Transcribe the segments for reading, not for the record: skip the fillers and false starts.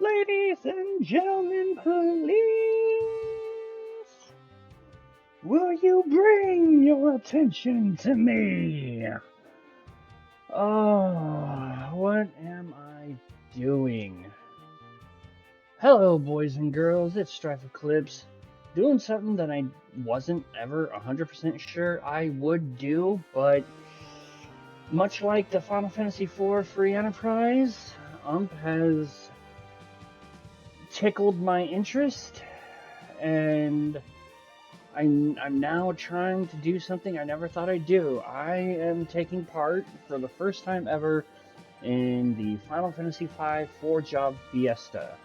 Ladies and gentlemen, police, will you bring your attention to me? Oh, what am I doing? Hello, boys and girls, it's Strife Eclipse, doing something that I wasn't ever 100% sure I would do, but much like the Final Fantasy IV Free Enterprise, has tickled my interest, and I'm now trying to do something I never thought I'd do. I am taking part for the first time ever in the Final Fantasy V 4-job fiesta.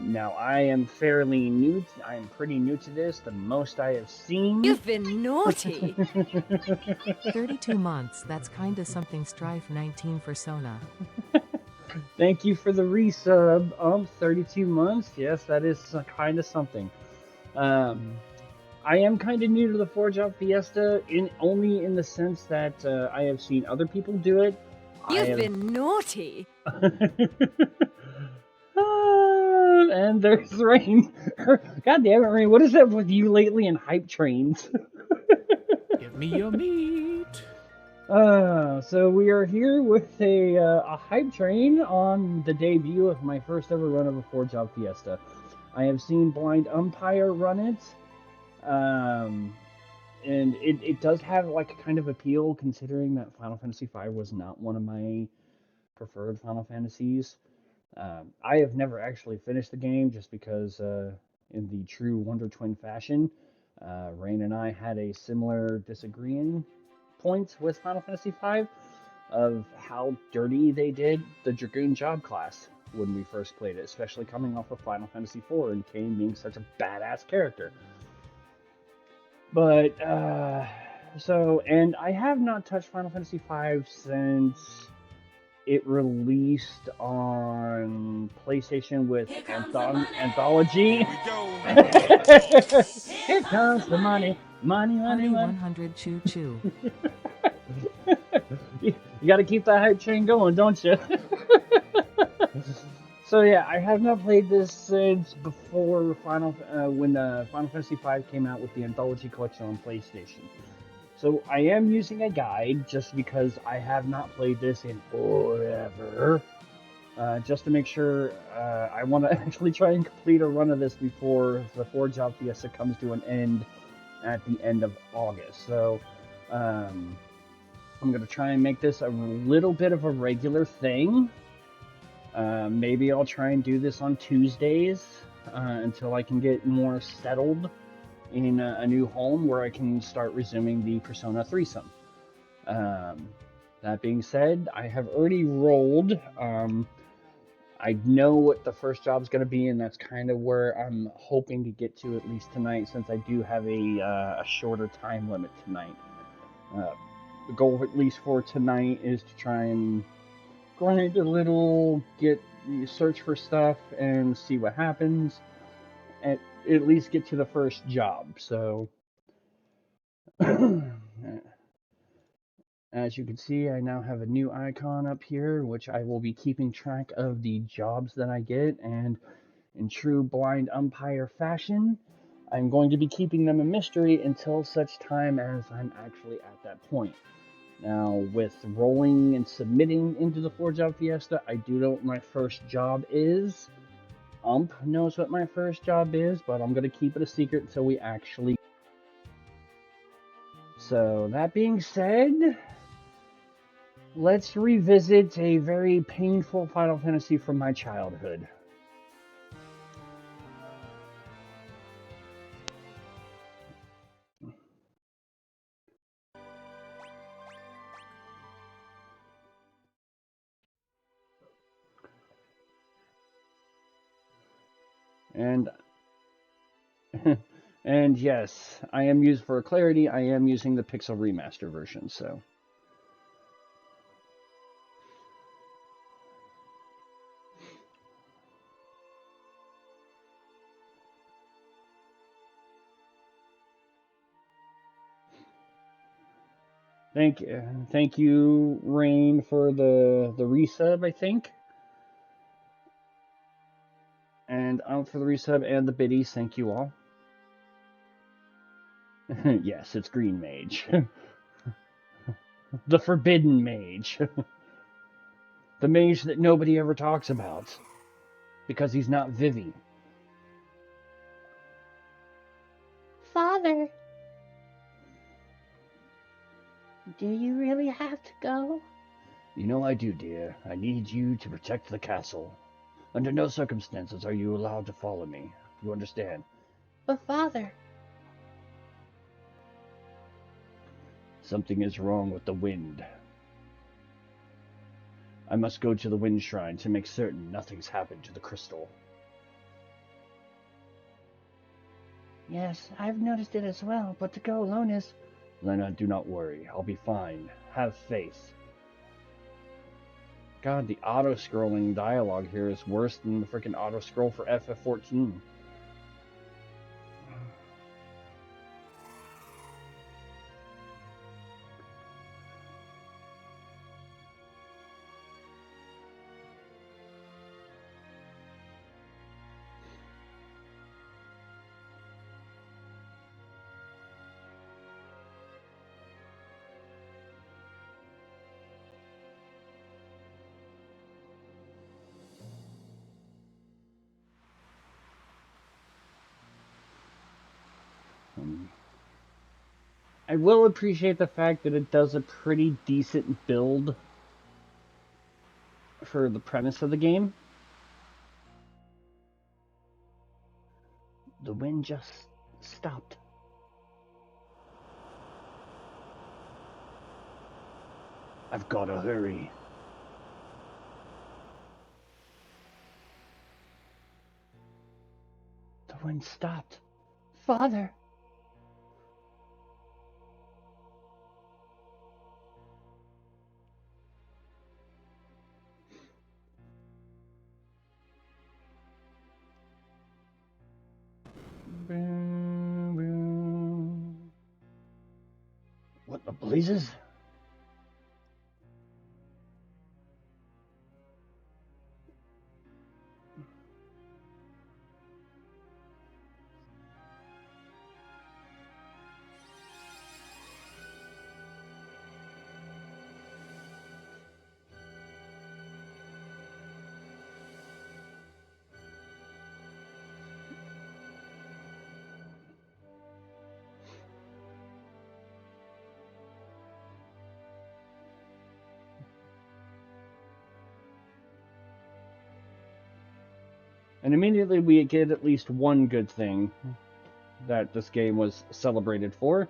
Now I am fairly new. I am pretty new to this. The most I have seen. You've been naughty. 32 months. That's kinda something. Strife 19 for Sona. Thank you for the resub. 32 months. Yes, that is kind of something. I am kind of new to the 4-job fiesta, only in the sense that I have seen other people do it. You've been naughty. And there's Rain. God damn it, Rain! What is up with you lately in hype trains? Give me your meat. So we are here with a hype train on the debut of my first ever run of a 4-job fiesta. I have seen Blind Umpire run it, and it does have like a kind of appeal, considering that Final Fantasy V was not one of my preferred Final Fantasies. I have never actually finished the game, just because in the true Wonder Twin fashion, Rain and I had a similar disagreeing point with Final Fantasy V of how dirty they did the Dragoon job class when we first played it, especially coming off of Final Fantasy IV and Kain being such a badass character. But, and I have not touched Final Fantasy V since it released on PlayStation with Anthology. Here comes the money. Money. 100 choo choo. You gotta keep that hype train going, don't you? So yeah, I have not played this since before when Final Fantasy V came out with the Anthology Collection on PlayStation. So I am using a guide just because I have not played this in forever. Just to make sure, I want to actually try and complete a run of this before the 4-job fiesta comes to an end at the end of August. So I'm going to try and make this a little bit of a regular thing. Maybe I'll try and do this on Tuesdays until I can get more settled in a new home where I can start resuming the Persona threesome. That being said, I have already rolled. I know what the first job's going to be, and that's kind of where I'm hoping to get to at least tonight, since I do have a shorter time limit tonight. The goal, at least for tonight, is to try and grind a little, search for stuff, and see what happens. At least get to the first job. So, as you can see, I now have a new icon up here, which I will be keeping track of the jobs that I get, and in true Blind Umpire fashion, I'm going to be keeping them a mystery until such time as I'm actually at that point. Now, with rolling and submitting into the 4-job fiesta, I do know what my first job is. Ump knows what my first job is, but I'm going to keep it a secret until we actually... So, that being said, let's revisit a very painful Final Fantasy from my childhood. And and yes, I am using, for clarity, I am using the Pixel Remaster version, so. Thank you, Rain, for the resub, I think. And out for the resub and the biddies, thank you all. Yes, it's Green Mage. The Forbidden Mage. The mage that nobody ever talks about. Because he's not Vivi. Father, do you really have to go? You know I do, dear. I need you to protect the castle. Under no circumstances are you allowed to follow me. You understand? But Father... Something is wrong with the wind. I must go to the wind shrine to make certain nothing's happened to the crystal. Yes, I've noticed it as well, but to go alone is... Lena, do not worry. I'll be fine. Have faith. God, the auto-scrolling dialogue here is worse than the freaking auto-scroll for FF14. I will appreciate the fact that it does a pretty decent build for the premise of the game. The wind just stopped. I've got to hurry. The wind stopped. Father... What the blazes? And immediately we get at least one good thing that this game was celebrated for.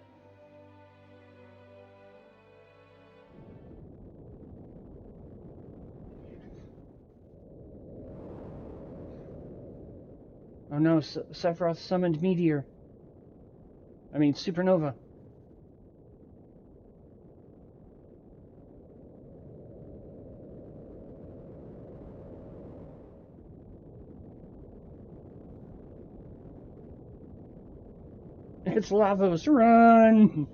Oh no, Sephiroth summoned meteor. I mean, supernova. It's Lavos, run!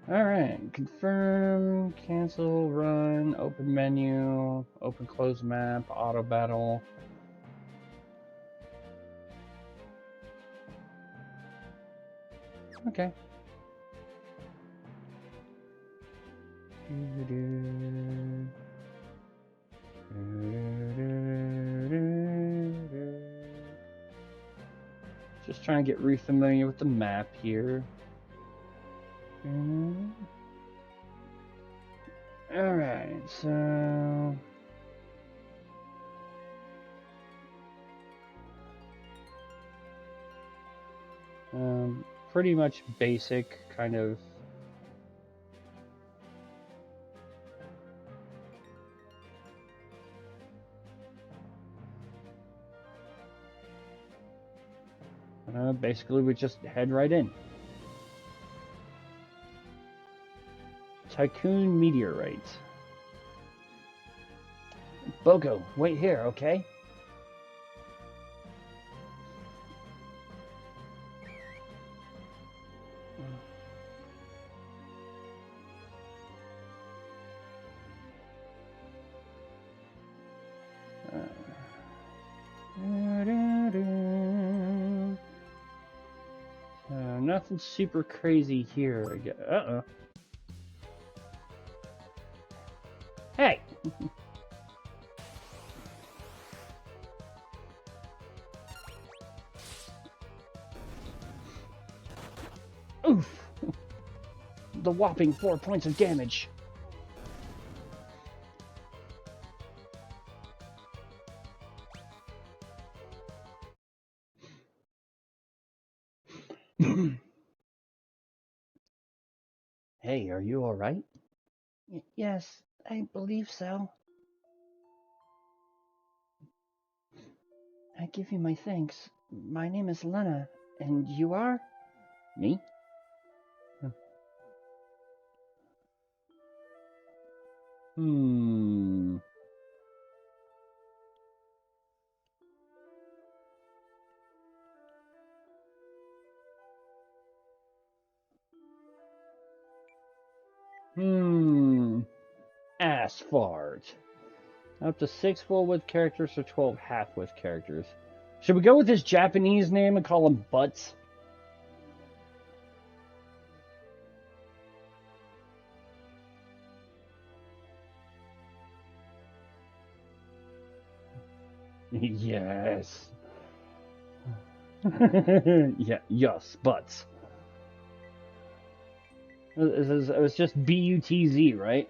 Alright, confirm, cancel, run, open menu, open close map, auto battle. Okay. Just trying to get re-familiar with the map here. Alright, so... pretty much basic, kind of... basically, we just head right in. Tycoon Meteorite. Bogo, wait here, okay? Nothing super crazy here, I guess. Uh-oh. Hey! Oof! The whopping 4 points of damage. Hey, are you alright? Yes, I believe so. I give you my thanks. My name is Lena, and you are? Me? Ass fart. Up to 6 full-width characters or 12 half-width characters. Should we go with his Japanese name and call him Butts? Yes. Yeah, yes, Butts. It was just B-U-T-Z, right?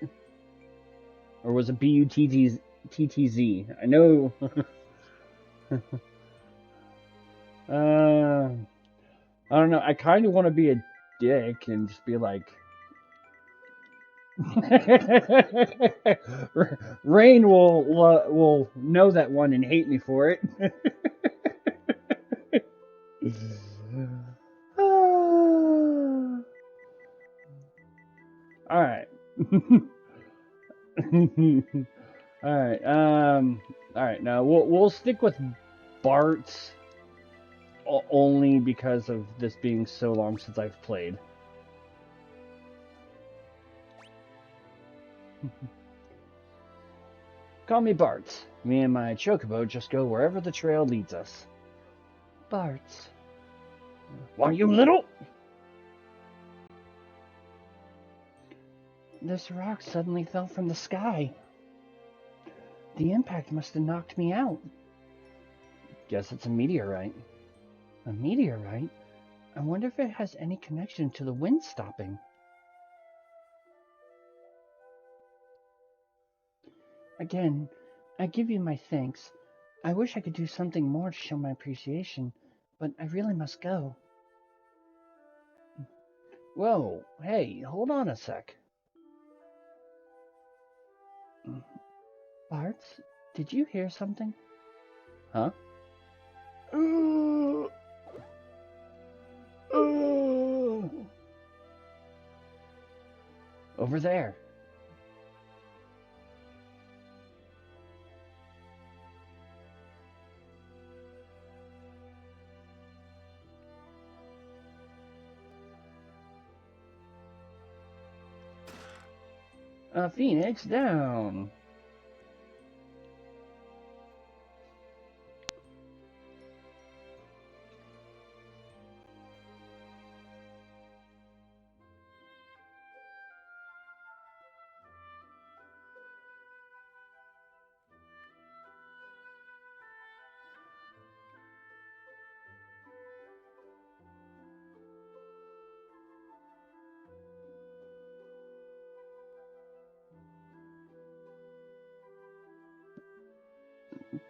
Or was it B-U-T-T-Z? I know. I don't know. I kind of want to be a dick and just be like... Rain will know that one and hate me for it. All right. All right. All right. Now we'll stick with Bart only because of this being so long since I've played. Call me Bart. Me and my chocobo just go wherever the trail leads us. Bart. Why, you little... This rock suddenly fell from the sky. The impact must have knocked me out. Guess it's a meteorite. A meteorite? I wonder if it has any connection to the wind stopping. Again, I give you my thanks. I wish I could do something more to show my appreciation, but I really must go. Whoa, hey, hold on a sec. Bart, did you hear something? Huh? Over there. Phoenix down.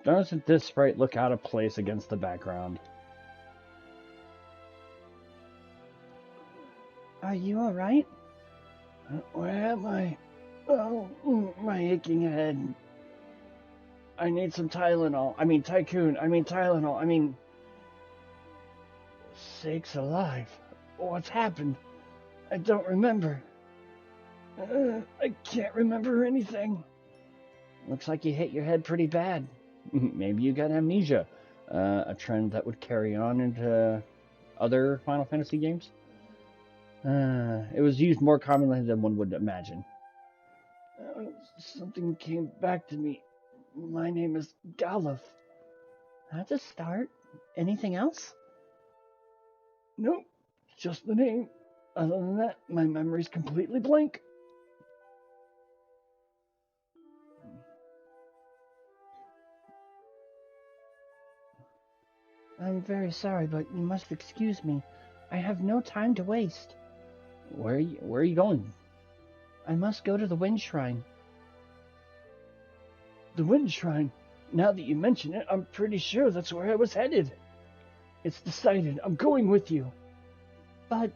Doesn't this sprite look out of place against the background? Are you alright? Where am I? Oh, my aching head. I need some Tylenol. I mean, Tycoon. I mean, Tylenol. I mean... Sakes alive. What's happened? I don't remember. I can't remember anything. Looks like you hit your head pretty bad. Maybe you got amnesia. A trend that would carry on into other Final Fantasy games. It was used more commonly than one would imagine. Something came back to me. My name is Galuf. That's a start. Anything else? Nope, just the name. Other than that, my memory's completely blank. I'm very sorry, but you must excuse me. I have no time to waste. Where are you going? I must go to the Wind Shrine. The Wind Shrine? Now that you mention it, I'm pretty sure that's where I was headed. It's decided. I'm going with you. But...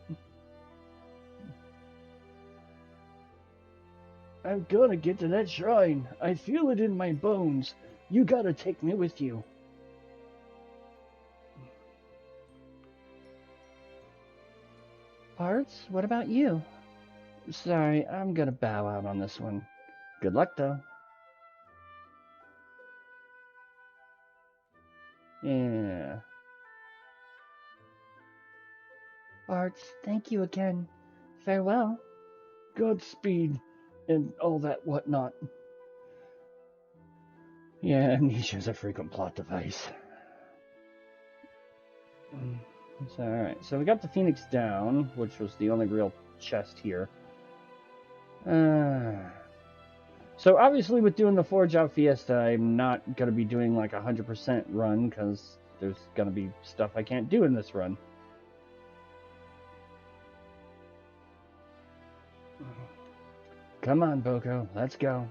I'm gonna get to that shrine. I feel it in my bones. You gotta take me with you. Parts, what about you? Sorry, I'm gonna bow out on this one. Good luck, though. Yeah. Parts, thank you again. Farewell. Godspeed, and all that whatnot. Yeah, amnesia's a frequent plot device. So, alright, so we got the Phoenix down, which was the only real chest here. So obviously with doing the 4-job fiesta, I'm not going to be doing like 100% run, because there's going to be stuff I can't do in this run. Come on, Boko, let's go.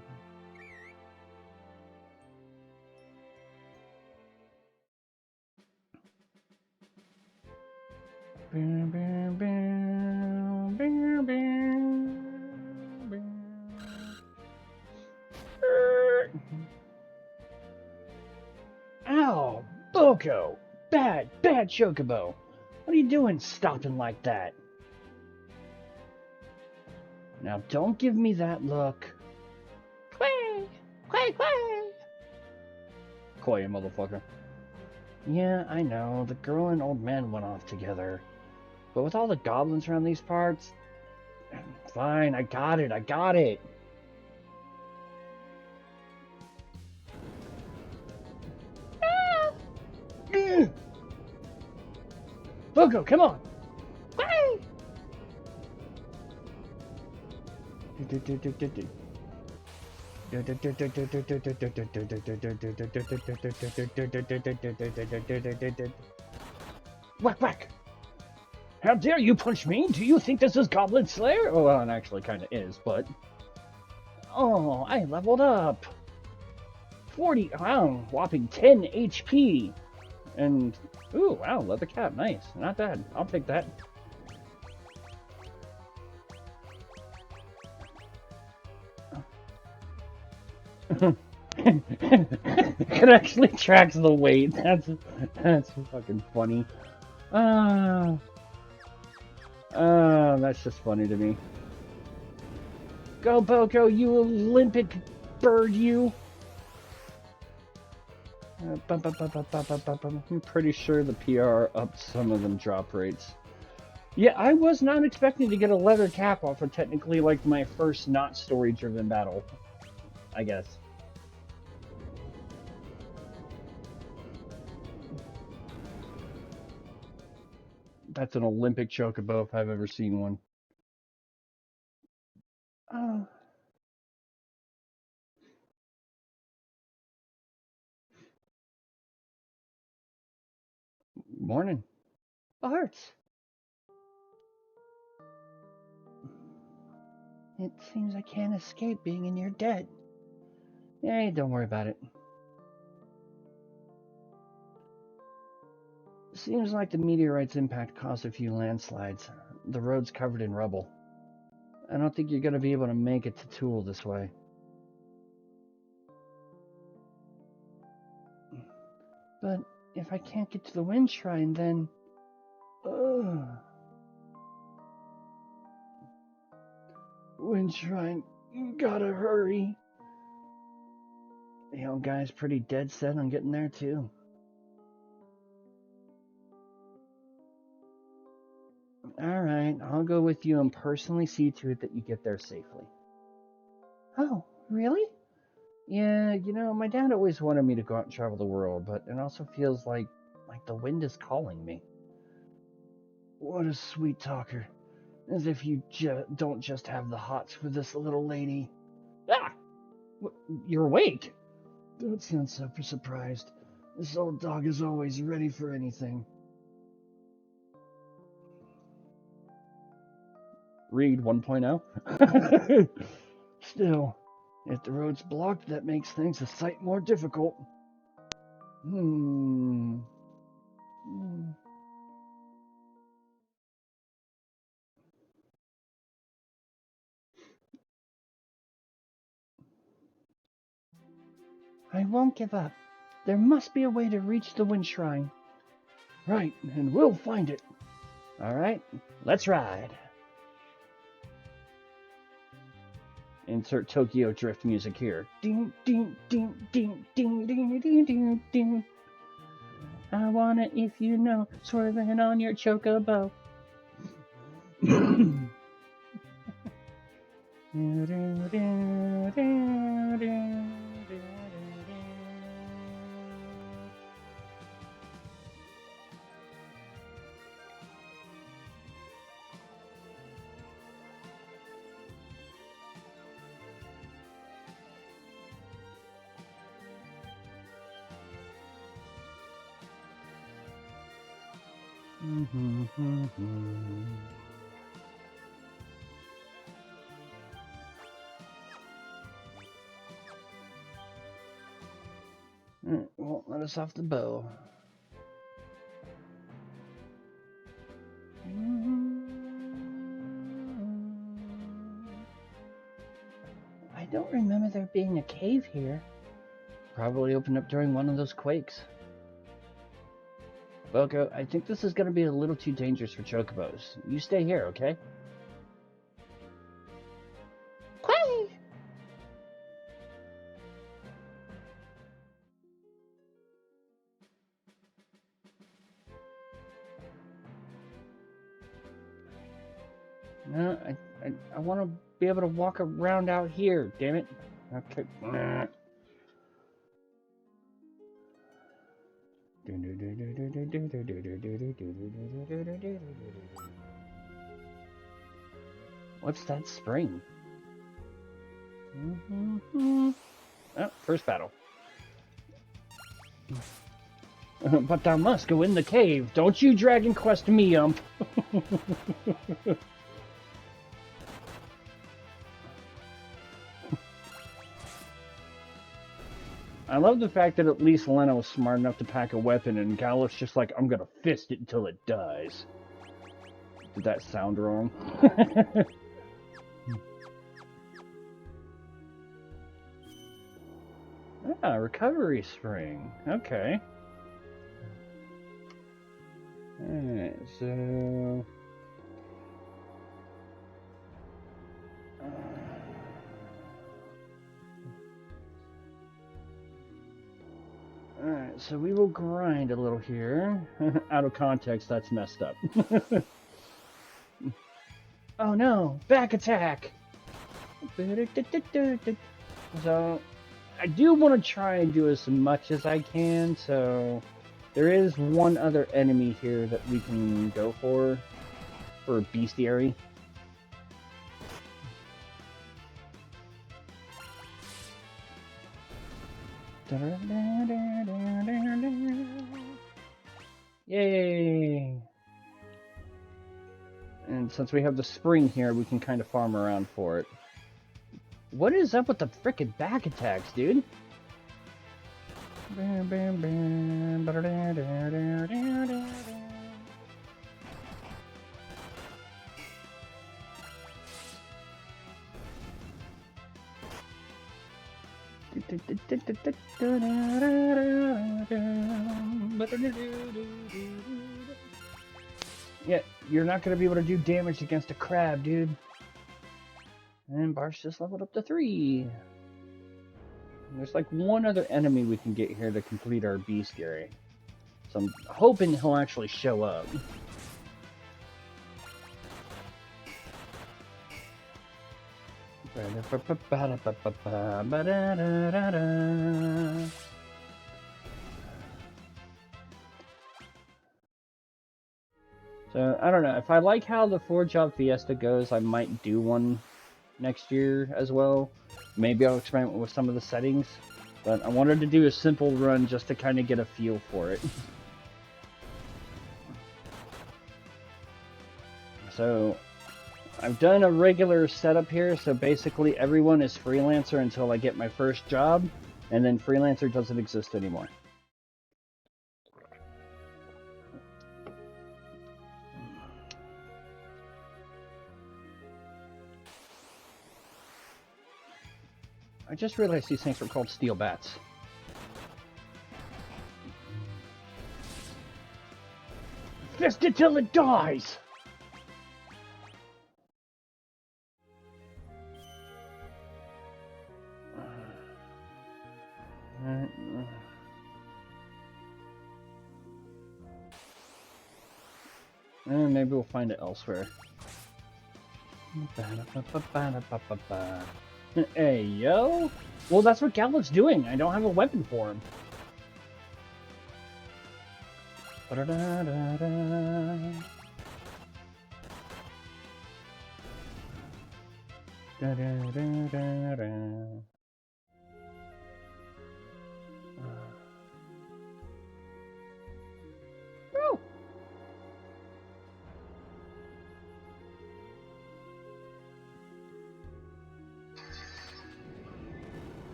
Ow! Boko! Bad Chocobo! What are you doing stopping like that? Now don't give me that look. Quay! Quay, quay! Quay, motherfucker. Yeah, I know, the girl and old man went off together. But with all the goblins around these parts... Fine, I got it. Boko, come on! Whack, whack! How dare you punch me? Do you think this is Goblin Slayer? Oh, well, it actually kind of is, but... Oh, I leveled up! 40, wow, whopping 10 HP. And, ooh, wow, leather cap, nice. Not bad. I'll take that. It actually tracks the weight. That's fucking funny. That's just funny to me. Go, Boko, you Olympic bird, you! I'm pretty sure the PR upped some of them drop rates. Yeah, I was not expecting to get a leather cap off of technically like my first not story-driven battle, I guess. That's an Olympic chocobo if I've ever seen one. Oh. Morning. Art! It seems I can't escape being in your debt. Hey, don't worry about it. Seems like the meteorite's impact caused a few landslides. The road's covered in rubble. I don't think you're going to be able to make it to Tool this way. But if I can't get to the Wind Shrine, then... Ugh. Wind Shrine, gotta hurry. The old guy's pretty dead set on getting there, too. Alright, I'll go with you and personally see to it that you get there safely. Oh, really? Yeah, you know, my dad always wanted me to go out and travel the world, but it also feels like the wind is calling me. What a sweet talker. As if you don't just have the hots for this little lady. Ah! You're awake! Don't sound so surprised. This old dog is always ready for anything. Read 1.0. Still, if the road's blocked, that makes things a sight more difficult. I won't give up. There must be a way to reach the Wind Shrine. Right, and we'll find it. Alright, let's ride. Insert Tokyo Drift music here. Ding, ding, ding, ding, ding, ding, ding, ding, ding. I wanna, if you know, swerving on your chocobo. Won't let us off the bow. I don't remember there being a cave here. Probably opened up during one of those quakes. Boko, I think this is going to be a little too dangerous for chocobos. You stay here, okay? Quay! No, I want to be able to walk around out here, damn it. Okay. What's that spring? Oh, first battle. But thou must go in the cave. Don't you Dragon Quest me, ump. I love the fact that at least Lena was smart enough to pack a weapon, and Gallup's just like, I'm gonna fist it until it dies. Did that sound wrong? Ah, recovery spring. Okay. Alright, so... Alright, so we will grind a little here. Out of context, that's messed up. Oh no! Back attack! So, I do want to try and do as much as I can, so... There is one other enemy here that we can go for bestiary. Yay! And since we have the spring here, we can kind of farm around for it. What is up with the frickin' back attacks, dude? Yeah, you're not going to be able to do damage against a crab, dude. And Bart's just leveled up to 3. There's like one other enemy we can get here to complete our bestiary. So I'm hoping he'll actually show up. So, I don't know. If I like how the 4-job fiesta goes, I might do one next year as well. Maybe I'll experiment with some of the settings. But I wanted to do a simple run just to kind of get a feel for it. So, I've done a regular setup here, so basically everyone is freelancer until I get my first job, and then freelancer doesn't exist anymore. I just realized these things were called steel bats. Fist it till it dies! Maybe we'll find it elsewhere. Hey, yo! Well, that's what Gallup's doing. I don't have a weapon for him.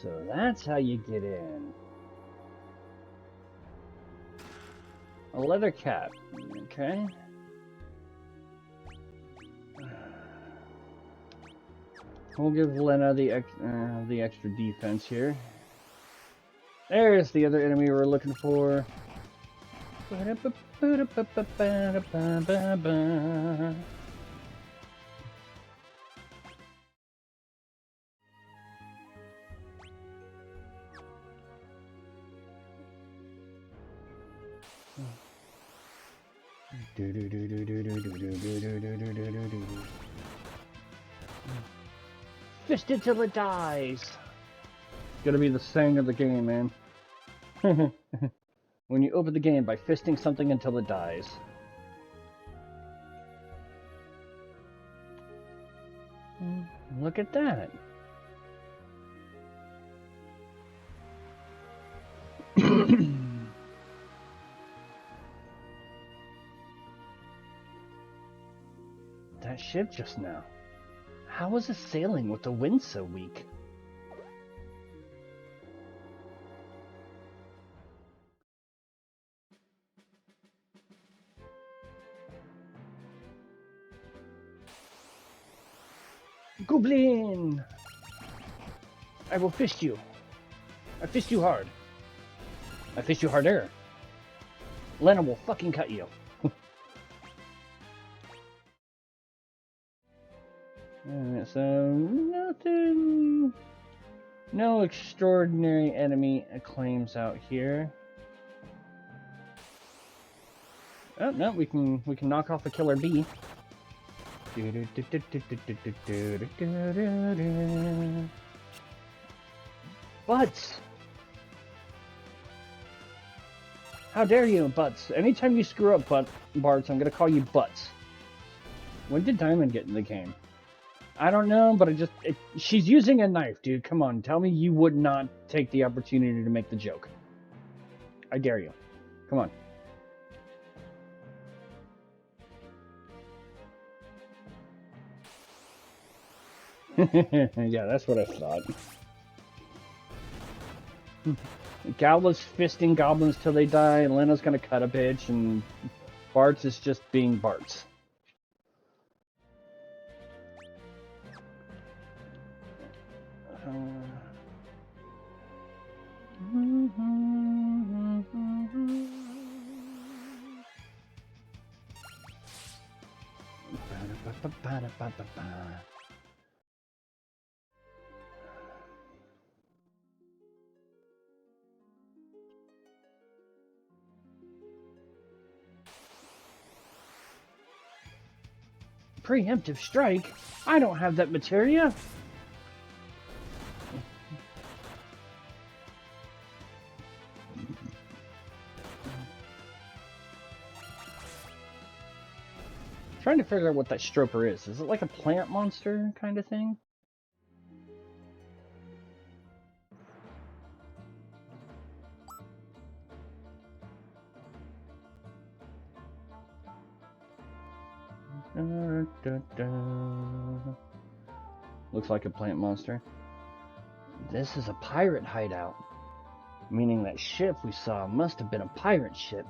So that's how you get in. A leather cap. Okay. We'll give Lena the extra defense here. There's the other enemy we're looking for. Fist it till it dies. It's gonna be the saying of the game, man. When you open the game by fisting something until it dies. Look at that. That ship just now. How is it sailing with the wind so weak? Goblin! I will fist you. I fist you hard. I fist you harder. Lena will fucking cut you. Alright, so nothing... No extraordinary enemy claims out here. Oh, no, we can knock off a killer bee. Butts! How dare you, Butts? Anytime you screw up, Barts, I'm gonna call you Butts. When did Diamond get in the game? I don't know, but she's using a knife, dude. Come on, tell me you would not take the opportunity to make the joke. I dare you. Come on. Yeah, that's what I thought. Galba's fisting goblins till they die, and Lena's gonna cut a bitch, and Bart's is just being Bart's. Preemptive strike? I don't have that materia. Trying to figure out what that Stroper is. Is it like a plant monster kind of thing? Looks like a plant monster. This is a pirate hideout, meaning that ship we saw must have been a pirate ship.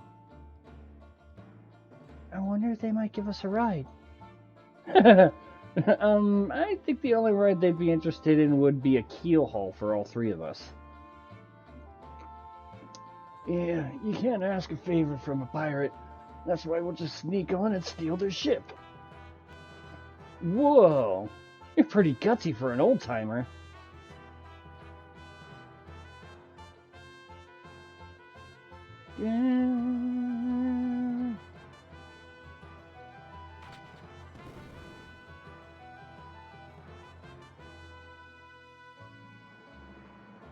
I wonder if they might give us a ride. I think the only ride they'd be interested in would be a keel haul for all three of us. Yeah, you can't ask a favor from a pirate. That's why we'll just sneak on and steal their ship. Whoa! You're pretty gutsy for an old-timer. Yeah.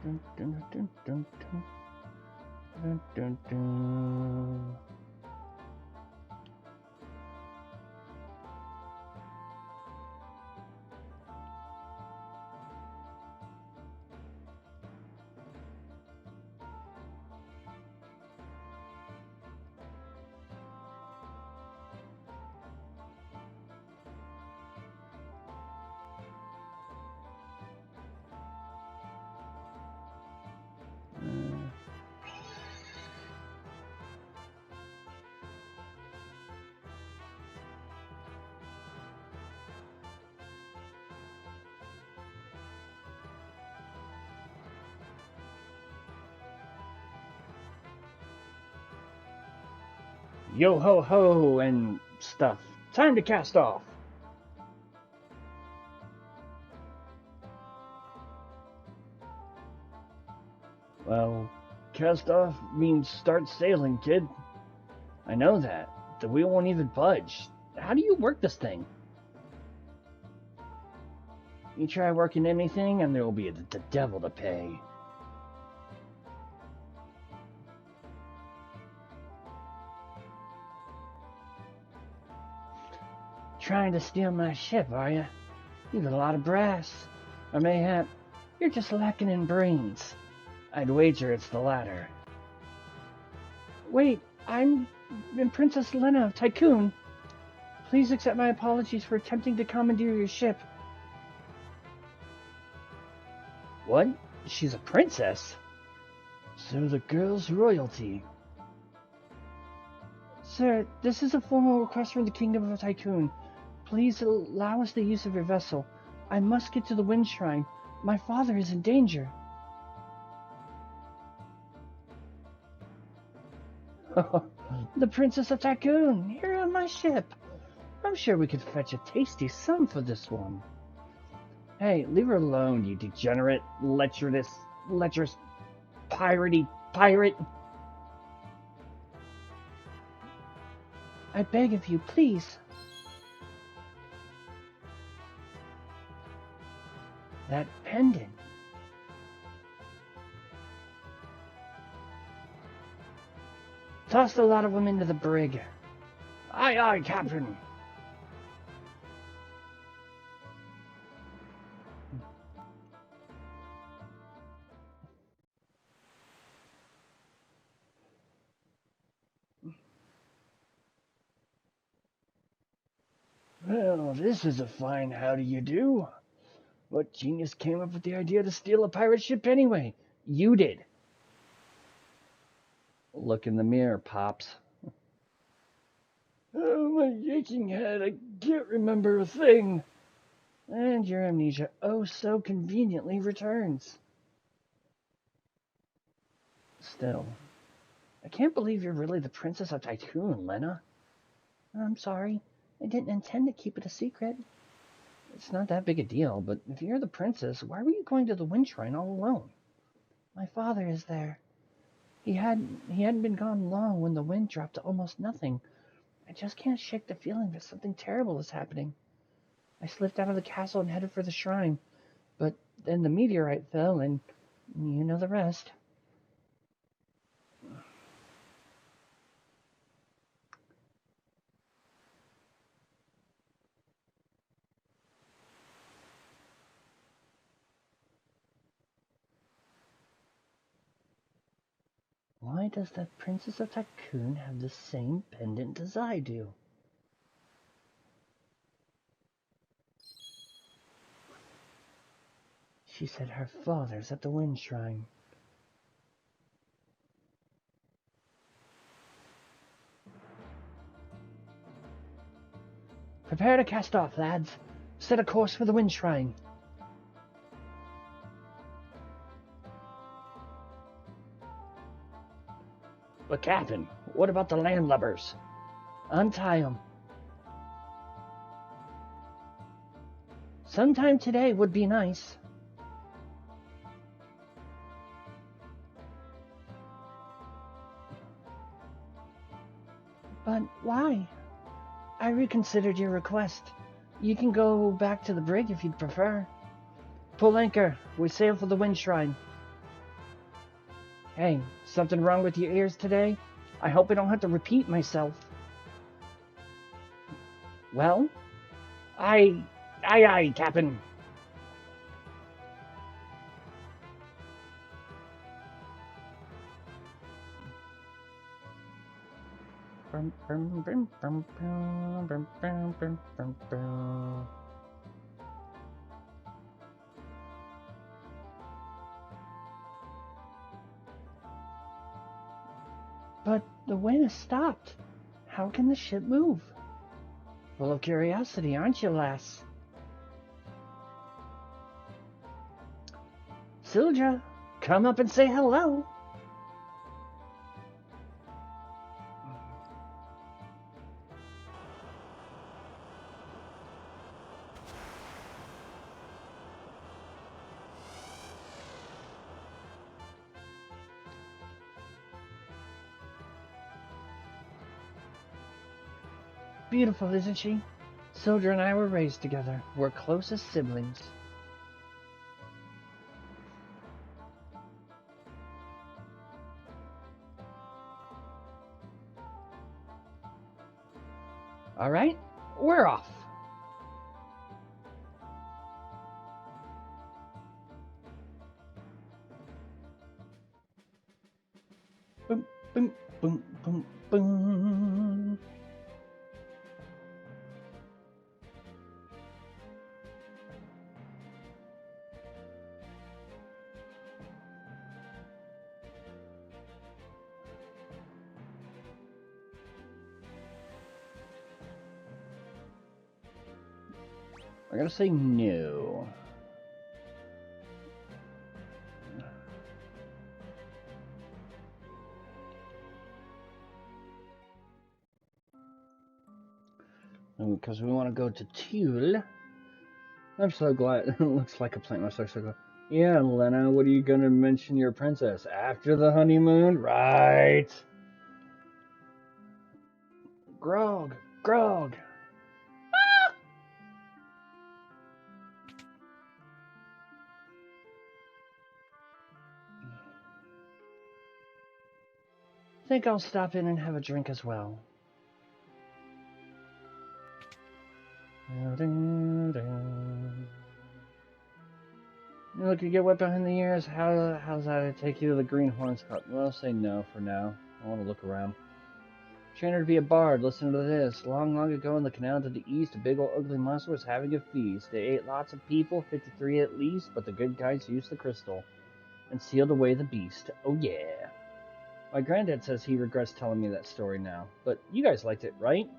Dun, dun, dun, dun, dun. Dun, dun, dun. Yo ho ho and stuff. Time to cast off. Well, cast off means start sailing, kid. I know that. The wheel won't even budge. How do you work this thing? You try working anything and there will be the devil to pay. Trying to steal my ship, are you? You've got a lot of brass. Or mayhap, you're just lacking in brains. I'd wager it's the latter. Wait, I'm Princess Lena of Tycoon. Please accept my apologies for attempting to commandeer your ship. What? She's a princess? So the girl's royalty. Sir, this is a formal request from the Kingdom of Tycoon. Please allow us the use of your vessel. I must get to the Wind Shrine. My father is in danger. The Princess of Tycoon, here on my ship. I'm sure we could fetch a tasty sum for this one. Hey, leave her alone, you degenerate, lecherous, piratey pirate. I beg of you, please. That pendant. Toss the lot of them into the brig. Aye, aye, Captain. Well, this is a fine how do you do. What genius came up with the idea to steal a pirate ship anyway? You did. Look in the mirror, Pops. Oh, my aching head, I can't remember a thing. And your amnesia oh so conveniently returns. Still, I can't believe you're really the Princess of Tycoon, Lena. I'm sorry. I didn't intend to keep it a secret. It's not that big a deal, but if you're the princess, why were you going to the Wind Shrine all alone? My father is there. He hadn't been gone long when the wind dropped to almost nothing. I just can't shake the feeling that something terrible is happening. I slipped out of the castle and headed for the shrine, but then the meteorite fell, and you know the rest. Why does that Princess of Tycoon have the same pendant as I do? She said her father's at the Wind Shrine. Prepare to cast off, lads. Set a course for the Wind Shrine. But Captain, what about the landlubbers? Untie them. Sometime today would be nice. But why? I reconsidered your request. You can go back to the brig if you'd prefer. Pull anchor. We sail for the Wind Shrine. Hey, something wrong with your ears today? I hope I don't have to repeat myself. Well, aye, Captain. But the wind has stopped. How can the ship move? Full of curiosity, aren't you, lass? Sildra, come up and say hello. Beautiful, isn't she? Sildra and I were raised together. We're close as siblings. All right, we're off. Boom, boom, boom, boom, boom. We're gonna say no. Because we want to go to Tulle. I'm so glad. It looks like a plant master circle. Yeah, Lena, what are you gonna mention your princess? After the honeymoon? Right. Grog! Grog! Ah! Think I'll stop in and have a drink as well. Look, you get wet behind the ears. How's that take you to the Greenhorns Club? Well, I'll say no for now. I want to look around. Trainer to be a bard. Listen to this. Long, long ago in the canal to the east, a big old ugly monster was having a feast. They ate lots of people, 53 at least, but the good guys used the crystal and sealed away the beast. Oh yeah. My granddad says he regrets telling me that story now, but you guys liked it, right?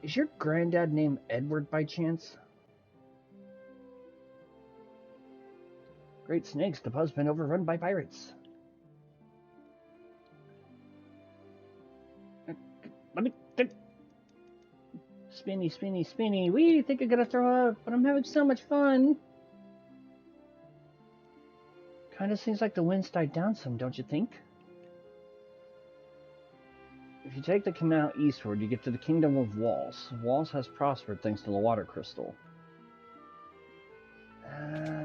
Is your granddad named Edward by chance? Great snakes, the pub's been overrun by pirates. Let me think. Spinny, spinny, spinny. We think I'm gonna throw up, but I'm having so much fun. Kinda seems like the wind's died down some, don't you think? If you take the canal eastward, you get to the kingdom of Walls. Walls has prospered thanks to the water crystal.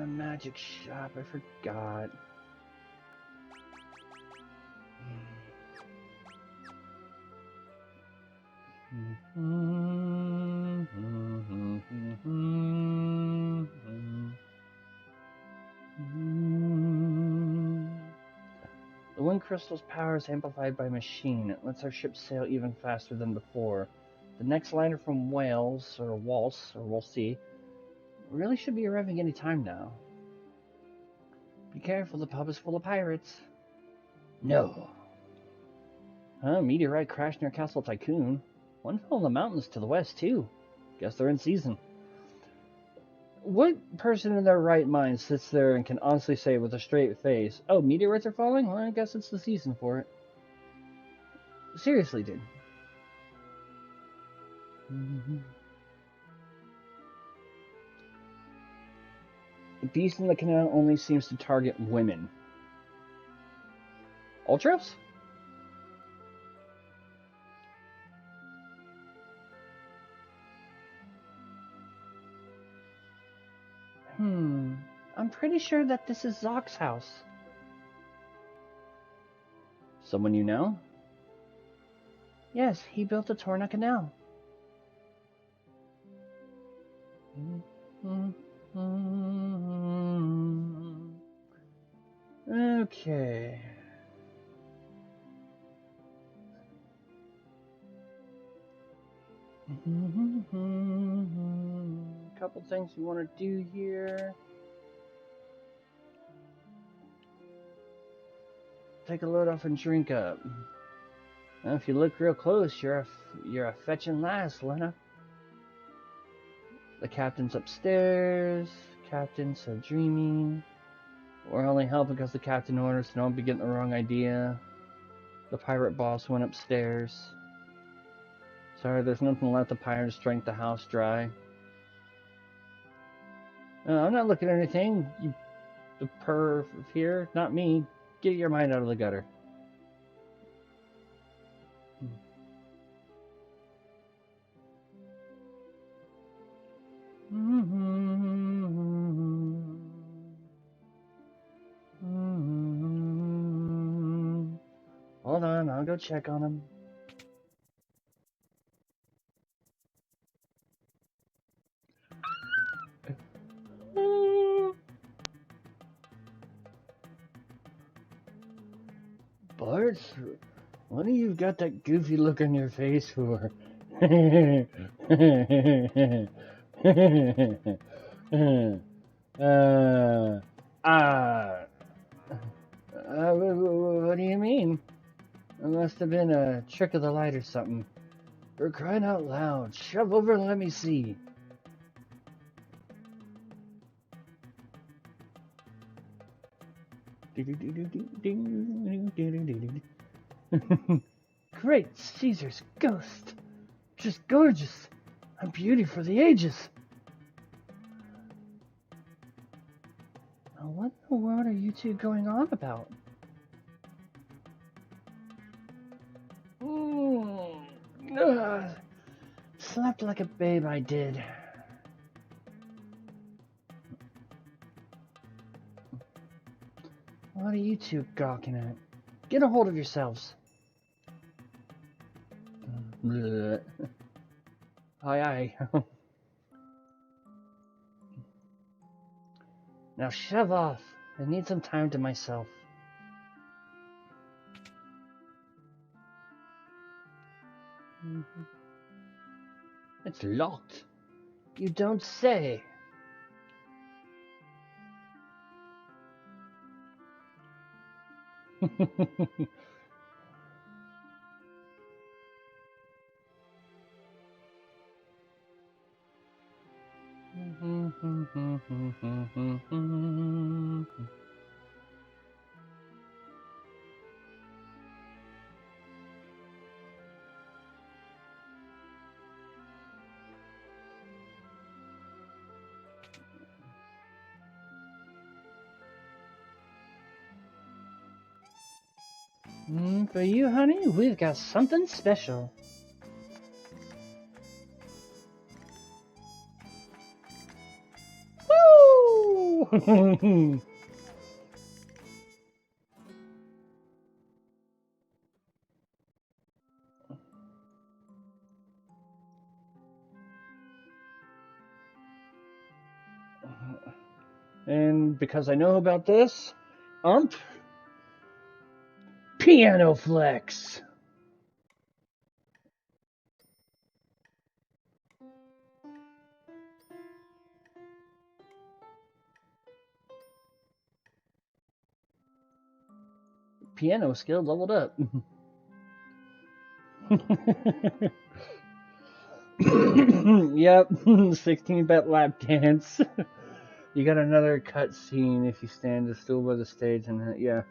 Magic shop, I forgot. The wind crystal's power is amplified by machine. It lets our ship sail even faster than before. The next liner from Wales, or Waltz, or we'll see, really should be arriving any time now. Be careful, the pub is full of pirates. No. Meteorite crashed near Castle Tycoon. One fell in the mountains to the west, too. Guess they're in season. What person in their right mind sits there and can honestly say with a straight face, oh, meteorites are falling? Well, I guess it's the season for it. Seriously, dude. The beast in the canal only seems to target women. Ultras? I'm pretty sure that this is Zock's house. Someone you know? Yes, he built the Torna Canal. Okay. Couple things we want to do here. Take a load off and drink up. Now, if you look real close, you're a fetching lass, Lena. The captain's upstairs. Captain so dreamy. We're only helping because the captain orders, so don't be getting the wrong idea. The pirate boss went upstairs. Sorry, there's nothing left. The pirates drank the house dry. I'm not looking at anything. You, the perv here, not me. Get your mind out of the gutter. Hold on, I'll go check on him. Bart, what do you got that goofy look on your face for? What do you mean? It must have been a trick of the light or something. For crying out loud, shove over and let me see. Great Caesar's ghost. Just gorgeous. A beauty for the ages. Now, what in the world are you two going on about? Slept like a babe, I did. What are you two gawking at? Get a hold of yourselves. Aye, aye. Now shove off. I need some time to myself. It's locked. You don't say. For you, honey, we've got something special. Woo! And because I know about this, Piano Flex. Piano skill leveled up. Yep, 16-bit lap dance. You got another cutscene if you stand still by the stage, and yeah.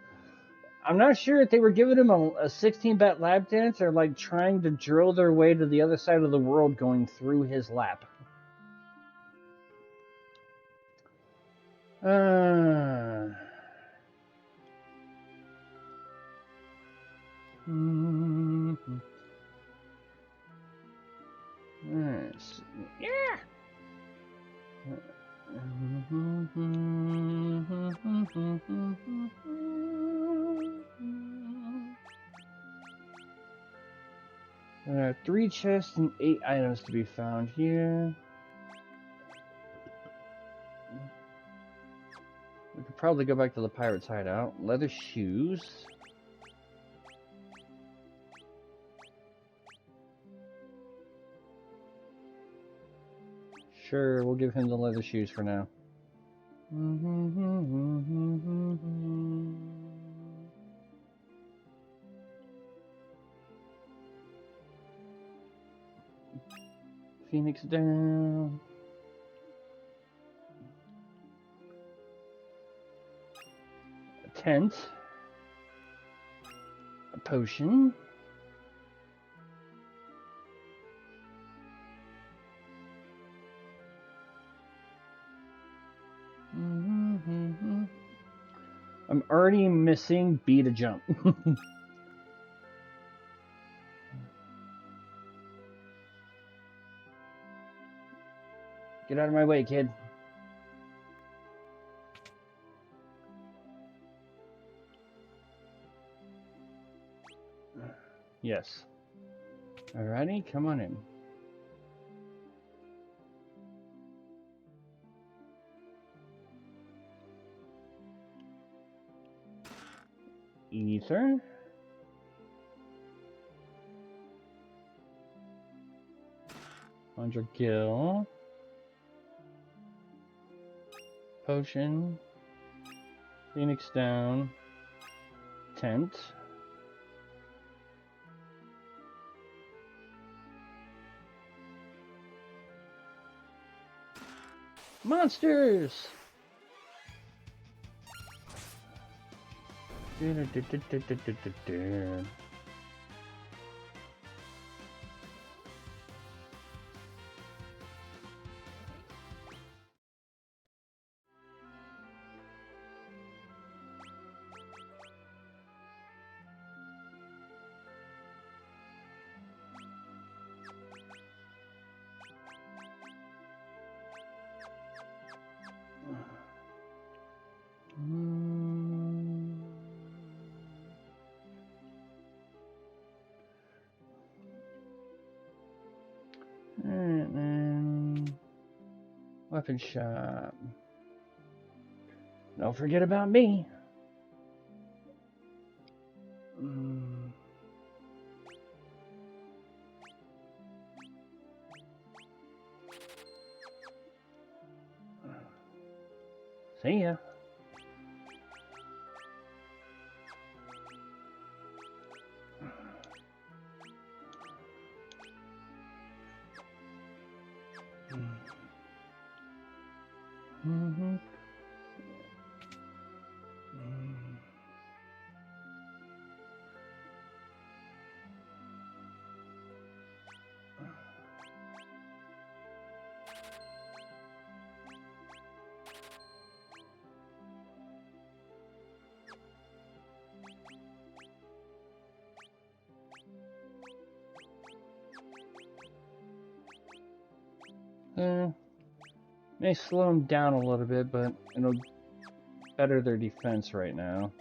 I'm not sure if they were giving him a 16-bit lap dance or like trying to drill their way to the other side of the world going through his lap. Yeah. There are 3 chests and 8 items to be found here. We could probably go back to the pirate's hideout. Leather shoes. Sure, we'll give him the leather shoes for now. Phoenix down. A tent. A potion. I'm already missing B to jump. Get out of my way, kid. Yes. Alrighty, come on in. Ether. Under Gill. Potion. Phoenix down. Tent. Monsters! And then weapon shop. Don't forget about me. See ya. May slow them down a little bit, but it'll better their defense right now.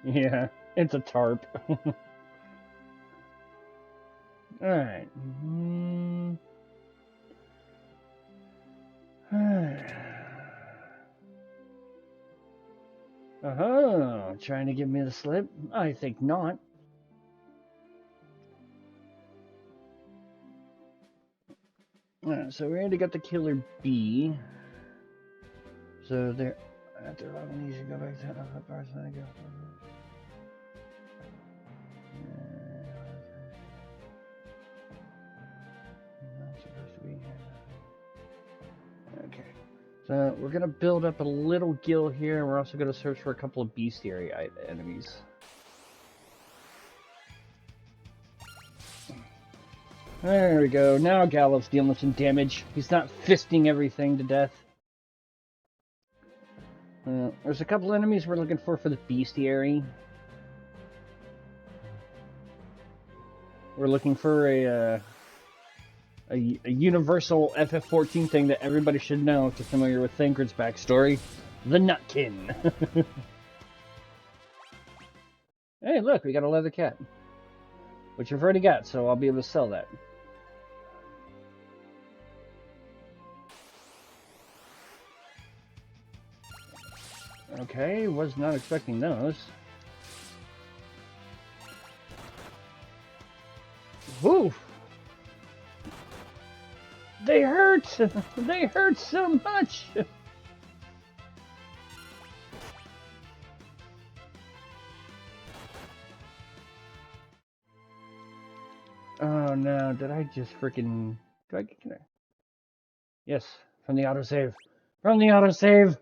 Yeah, it's a tarp. Alright. Trying to give me the slip? I think not. So we already got the killer bee. So there. After 11, you should go back to the person I go. Not supposed to be here. Okay. So we're gonna build up a little guild here, and we're also gonna search for a couple of bestiary enemies. There we go. Now Gallup's dealing with some damage. He's not fisting everything to death. There's a couple enemies we're looking for the bestiary. We're looking for a universal FF14 thing that everybody should know if you're familiar with Thancred's backstory. The Nutkin. Hey, look, we got a leather cat. Which I've already got, so I'll be able to sell that. Okay, was not expecting those. Woo! They hurt! They hurt so much! Oh no, did I just freaking... Do I get... Can I... Yes, from the autosave. From the autosave!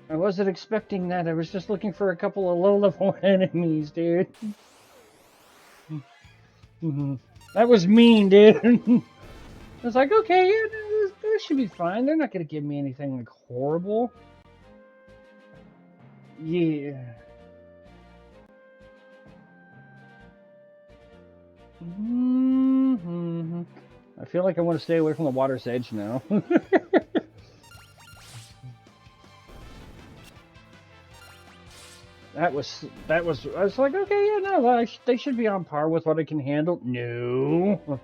I wasn't expecting that. I was just looking for a couple of low-level enemies, dude. That was mean, dude. I was like, okay, yeah, this should be fine. They're not going to give me anything like horrible. Yeah. I feel like I want to stay away from the water's edge now. That was, I was like, okay, yeah, no, they should be on par with what I can handle. No.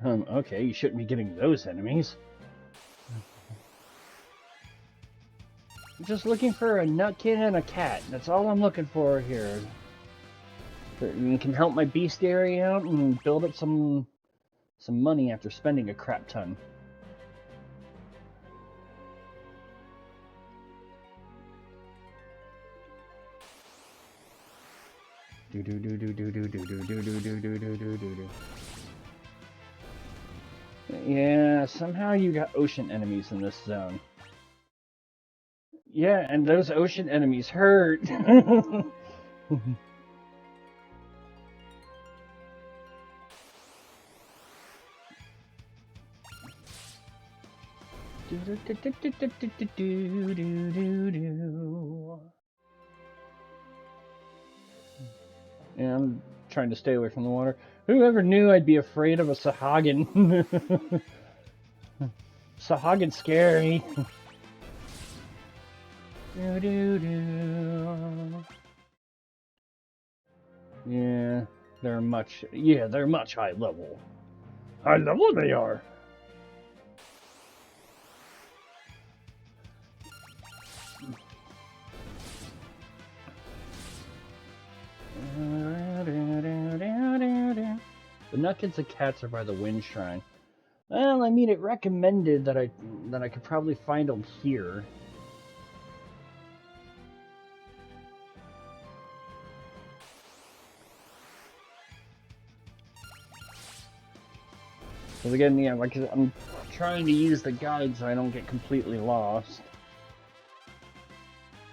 Okay, you shouldn't be getting those enemies. I'm just looking for a nutkin and a cat. That's all I'm looking for here. You can help my bestiary out and build up some money after spending a crap ton. Yeah, somehow you got ocean enemies in this zone. Yeah, and those ocean enemies hurt. Yeah, I'm trying to stay away from the water. Whoever knew I'd be afraid of a Sahagin? Sahagin scary. Yeah, they're much high level. High level they are. The nutkins and cats are by the wind shrine. Well, I mean, it recommended that I could probably find them here. Because again, yeah, like I'm trying to use the guide so I don't get completely lost.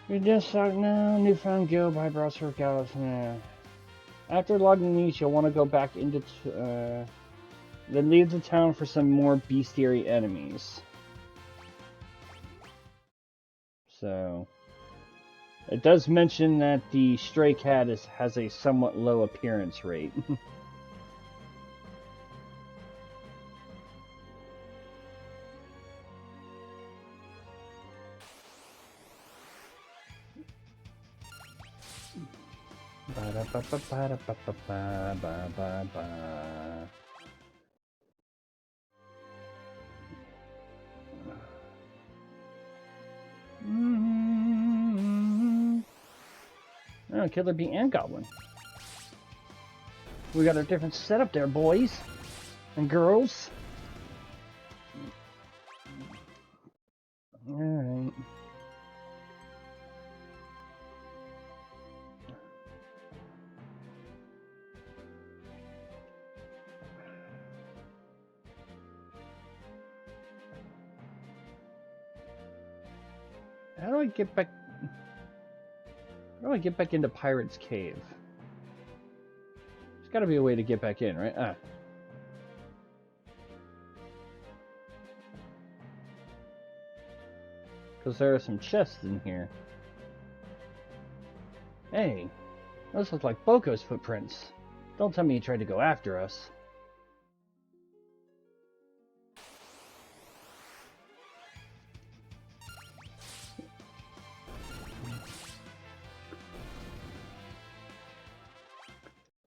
You just now newfound guild by browser gallows. After logging these, you'll want to go back into then leave the town for some more bestiary enemies. So it does mention that the stray cat has a somewhat low appearance rate. Oh, Killer Bee and Goblin. We got a different setup there, boys and girls. Alright. How do I get back? How do I get back into Pirate's Cave? There's got to be a way to get back in, right? Ah. Because there are some chests in here. Hey, those look like Boko's footprints. Don't tell me he tried to go after us.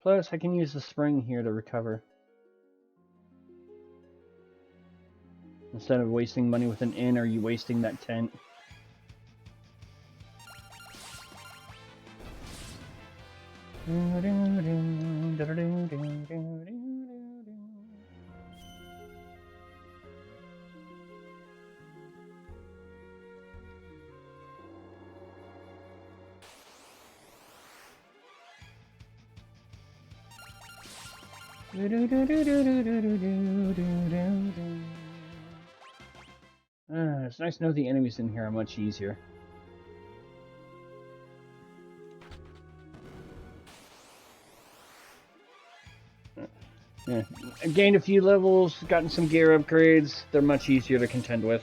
Plus, I can use the spring here to recover. Instead of wasting money with an inn, are you wasting that tent? It's nice to know the enemies in here are much easier. Yeah. I've gained a few levels, gotten some gear upgrades. They're much easier to contend with.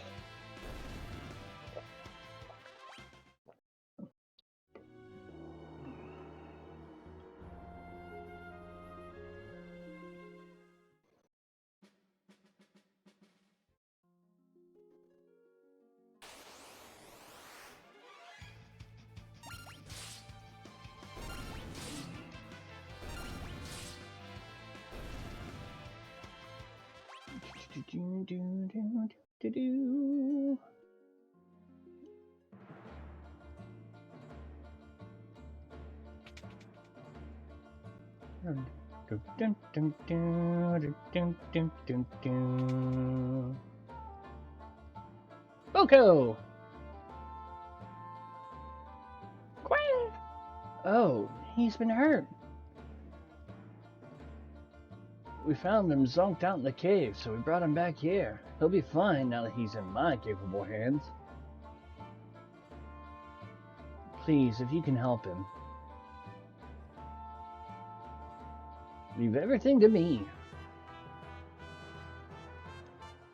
Boko! Quack! Oh, he's been hurt. We found him zonked out in the cave, so we brought him back here. He'll be fine now that he's in my capable hands. Please, if you can help him, leave everything to me.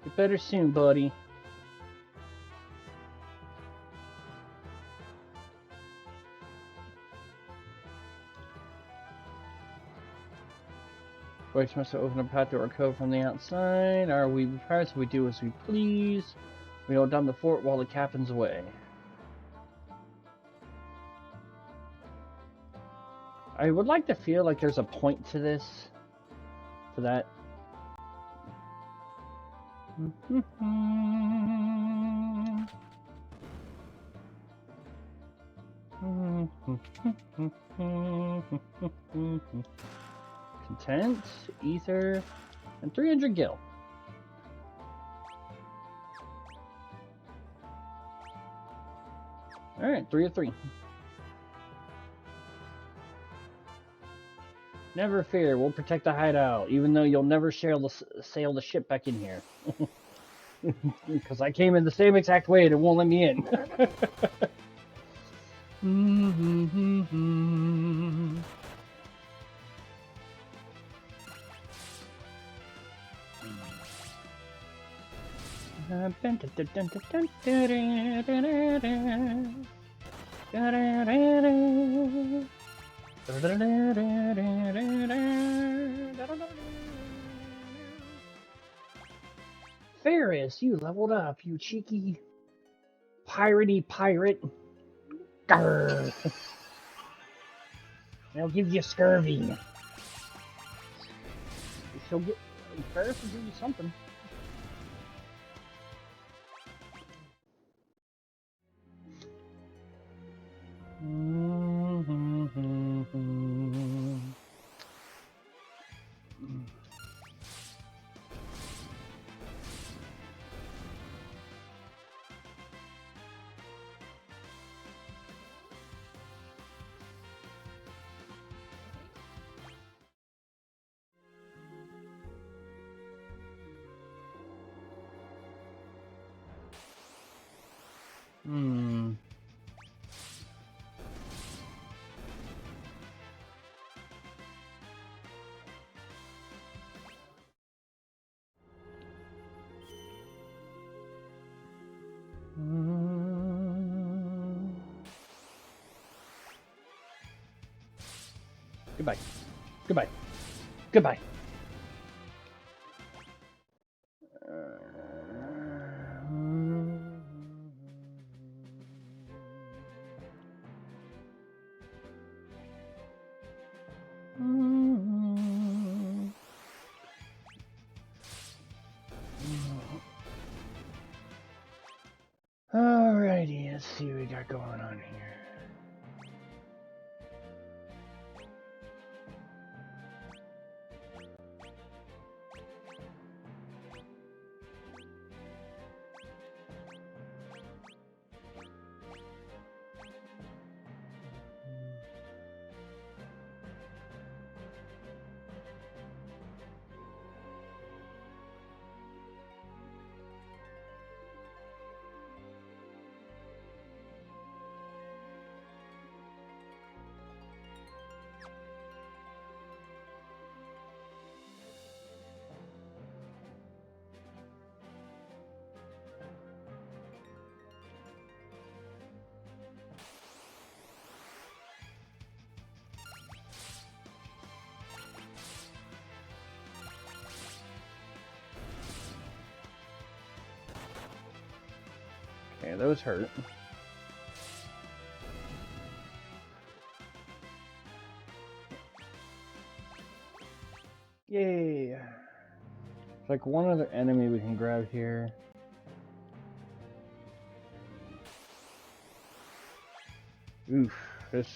Get better soon, buddy. Voice must open a path to our cove from the outside. Are we pirates? We do as we please. We hold down the fort while the captain's away. I would like to feel like there's a point to this. To that. Content, ether, and 300 gil. Alright, 3 of 3. Never fear, we'll protect the hideout, even though you'll never sail the ship back in here. Because I came in the same exact way and it won't let me in. Ferris, you leveled up, you cheeky piratey pirate. Grr. They'll give you scurvy. She'll get Ferris will give you something. Goodbye. Goodbye. Goodbye. Alrighty, let's see what we got going on here. Okay, those hurt. Yay. There's like one other enemy we can grab here. Oof, this...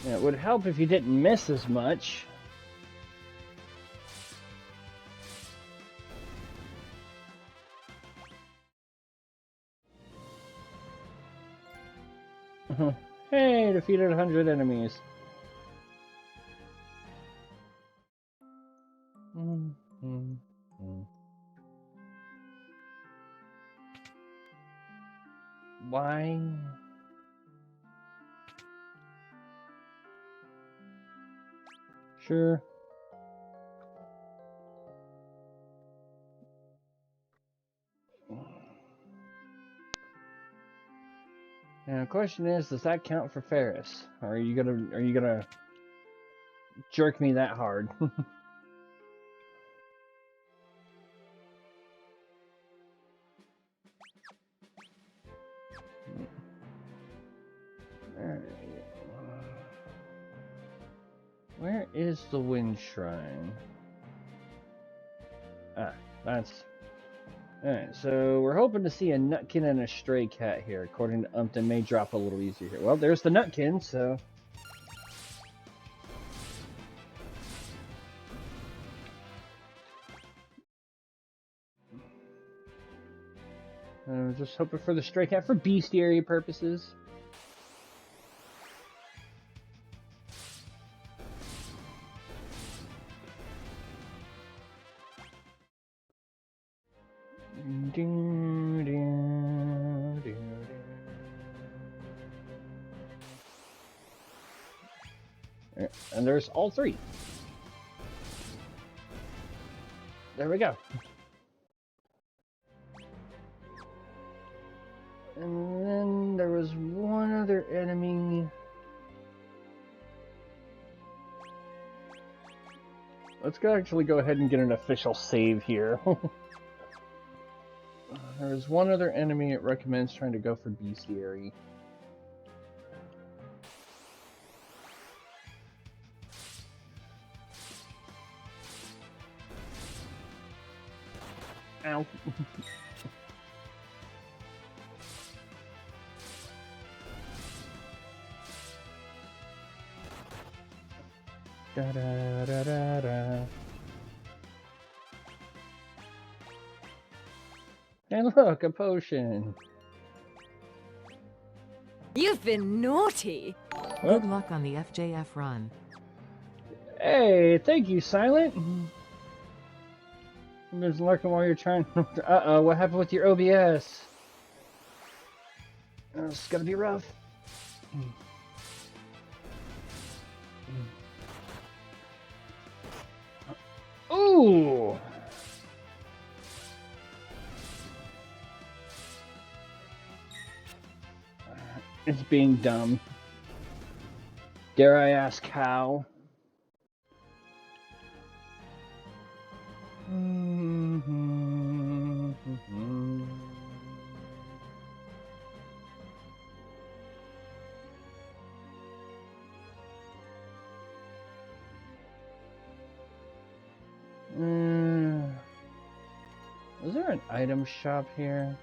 Yeah, it would help if you didn't miss as much. Hey, defeated 100 enemies. Why? Sure. Now, the question is, does that count for Ferris? Or are you gonna jerk me that hard? Where is the Wind Shrine? Ah, that's... Alright, so we're hoping to see a Nutkin and a Stray Cat here. According to Umpton, may drop a little easier here. Well, there's the Nutkin, so... just hoping for the Stray Cat for bestiary purposes. And there's all three. There we go. And then there was one other enemy. Let's actually go ahead and get an official save here. There's one other enemy it recommends trying to go for bestiary. Ow. Da da da da da. And look, a potion. You've been naughty. Good luck on the FJF run. Hey, thank you, Silent. I'm just lurking while you're trying. Uh-oh, what happened with your OBS? Oh, it's gonna be rough. Ooh! It's being dumb. Dare I ask how? Is there an item shop here?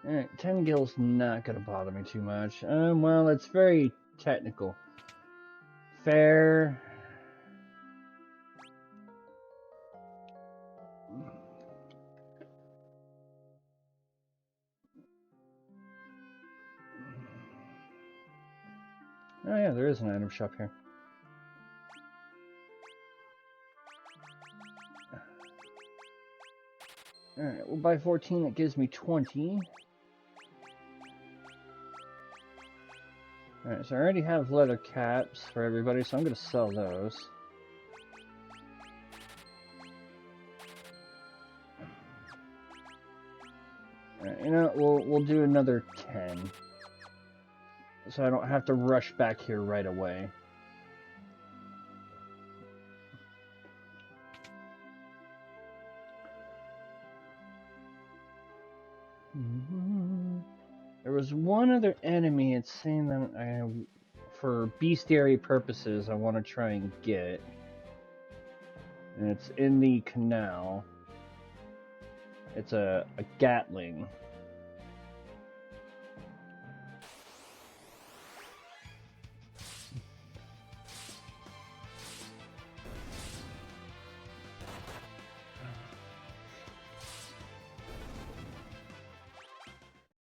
Alright, 10 gil's not gonna bother me too much. Well, it's very technical. Fair. Oh yeah, there is an item shop here. Alright, we'll buy 14, that gives me 20. Alright, so I already have leather caps for everybody, so I'm going to sell those. You know, we'll do another 10. So I don't have to rush back here right away. There was one other enemy, it's saying that for bestiary purposes, I want to try and get. And it's in the canal. It's a Gatling.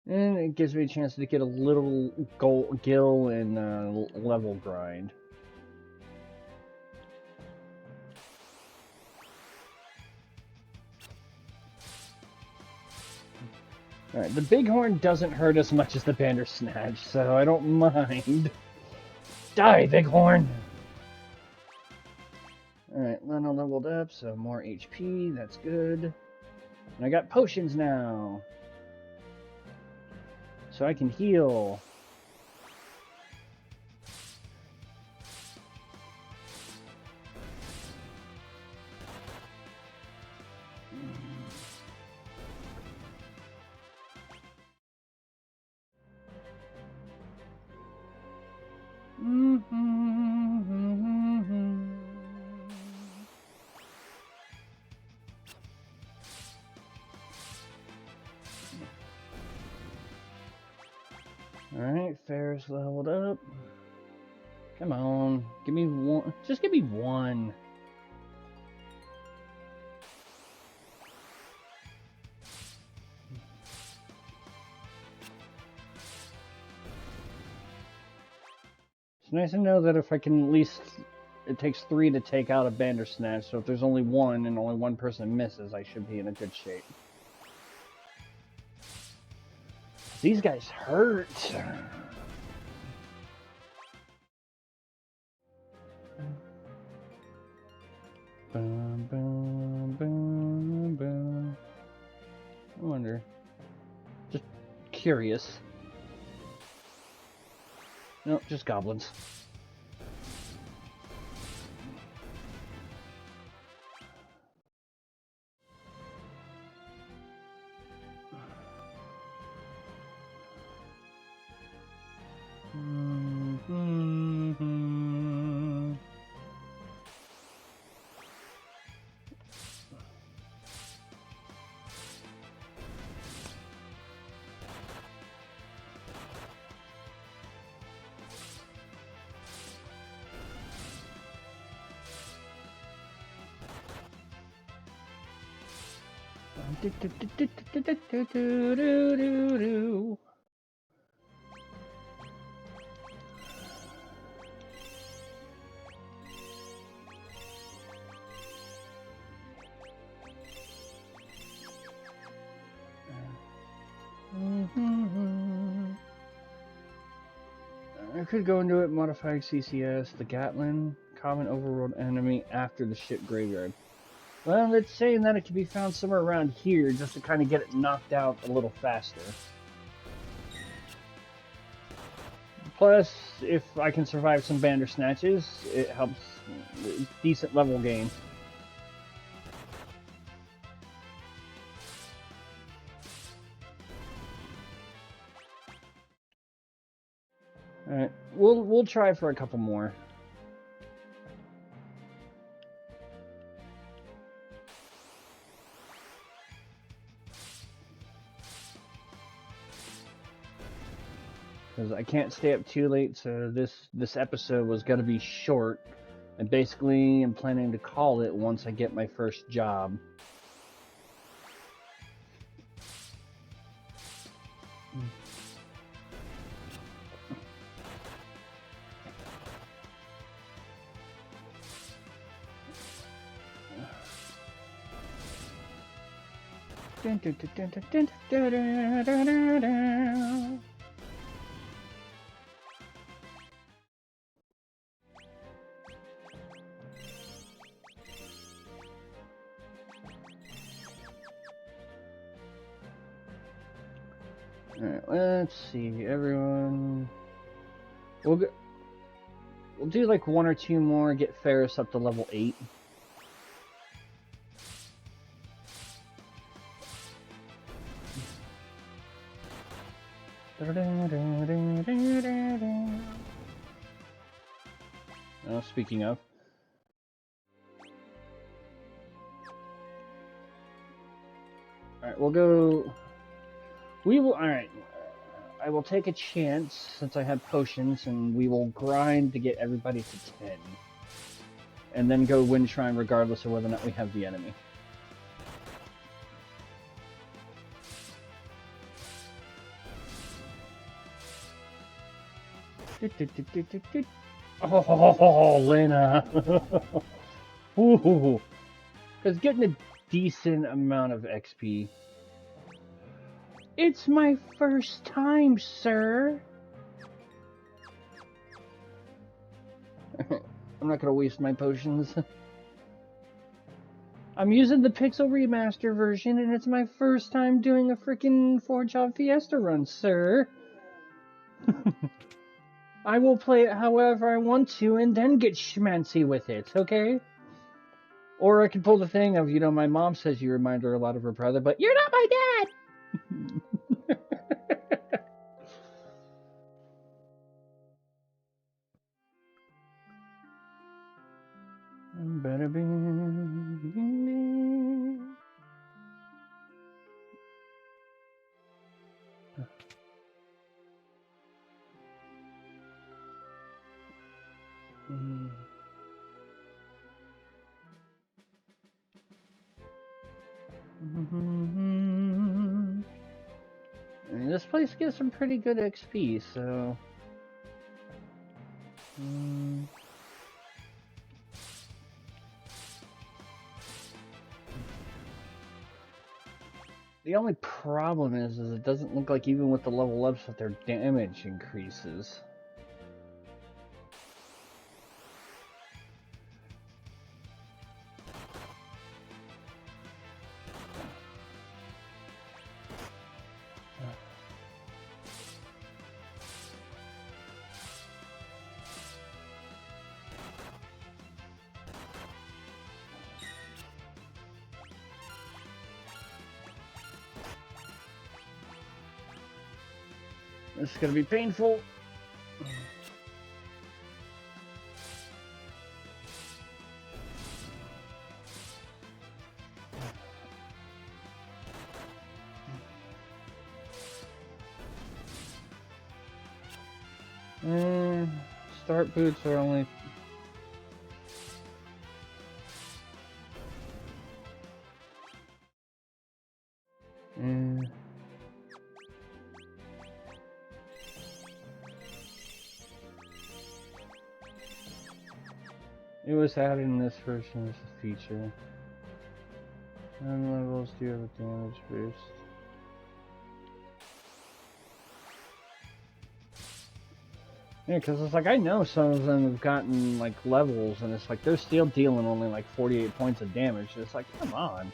And it gives me a chance to get a little gill and level grind. Alright, the bighorn doesn't hurt as much as the Bandersnatch, so I don't mind. Die, bighorn! Alright, Leno leveled up, so more HP, that's good. And I got potions now! So I can heal. Alright, Ferris leveled up. Come on, give me one. Just give me one. It's nice to know that if I can at least... It takes 3 to take out a Bandersnatch, so if there's only one and only one person misses, I should be in a good shape. These guys hurt. Boom, boom, boom, boom. I wonder. Just curious. No, just goblins. I could go into it, modifying CCS, the Gatlin, common overworld enemy after the ship graveyard. Well, it's saying that it can be found somewhere around here just to kind of get it knocked out a little faster. Plus, if I can survive some Bandersnatches, it helps decent level gain. Alright, we'll try for a couple more. Because I can't stay up too late, so this episode was going to be short. And basically, I'm planning to call it once I get my first job. Alright, let's see, everyone. We'll do like 1 or 2 more, get Ferris up to level 8. Speaking of. Alright, we'll go... Alright. I will take a chance, since I have potions, and we will grind to get everybody to 10. And then go Wind Shrine regardless of whether or not we have the enemy. Oh, Lena! Ooh, because getting a decent amount of XP. It's my first time, sir. I'm not gonna waste my potions. I'm using the Pixel Remaster version, and it's my first time doing a freaking 4-job Fiesta run, sir. I will play it however I want to, and then get schmancy with it, okay? Or I could pull the thing of, you know, my mom says you remind her a lot of her brother, but you're not my dad! Better be. I mean, this place gives some pretty good XP, so... The only problem is it doesn't look like even with the level ups that their damage increases. This is gonna be painful. Start boots are only... It was added in this version as a feature. 9 levels do have a damage boost. Yeah, because it's like, I know some of them have gotten, like, levels, and it's like, they're still dealing only, like, 48 points of damage. It's like, come on.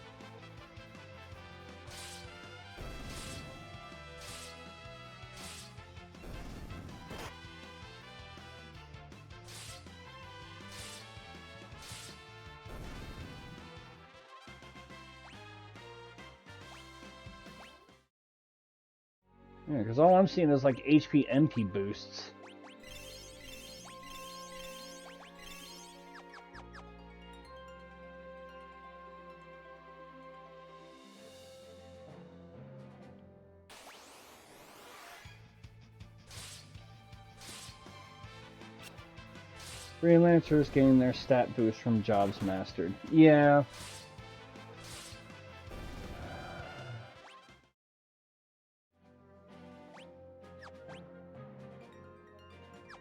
Yeah, because all I'm seeing is, like, HP MP boosts. Freelancers gain their stat boost from jobs mastered. Yeah.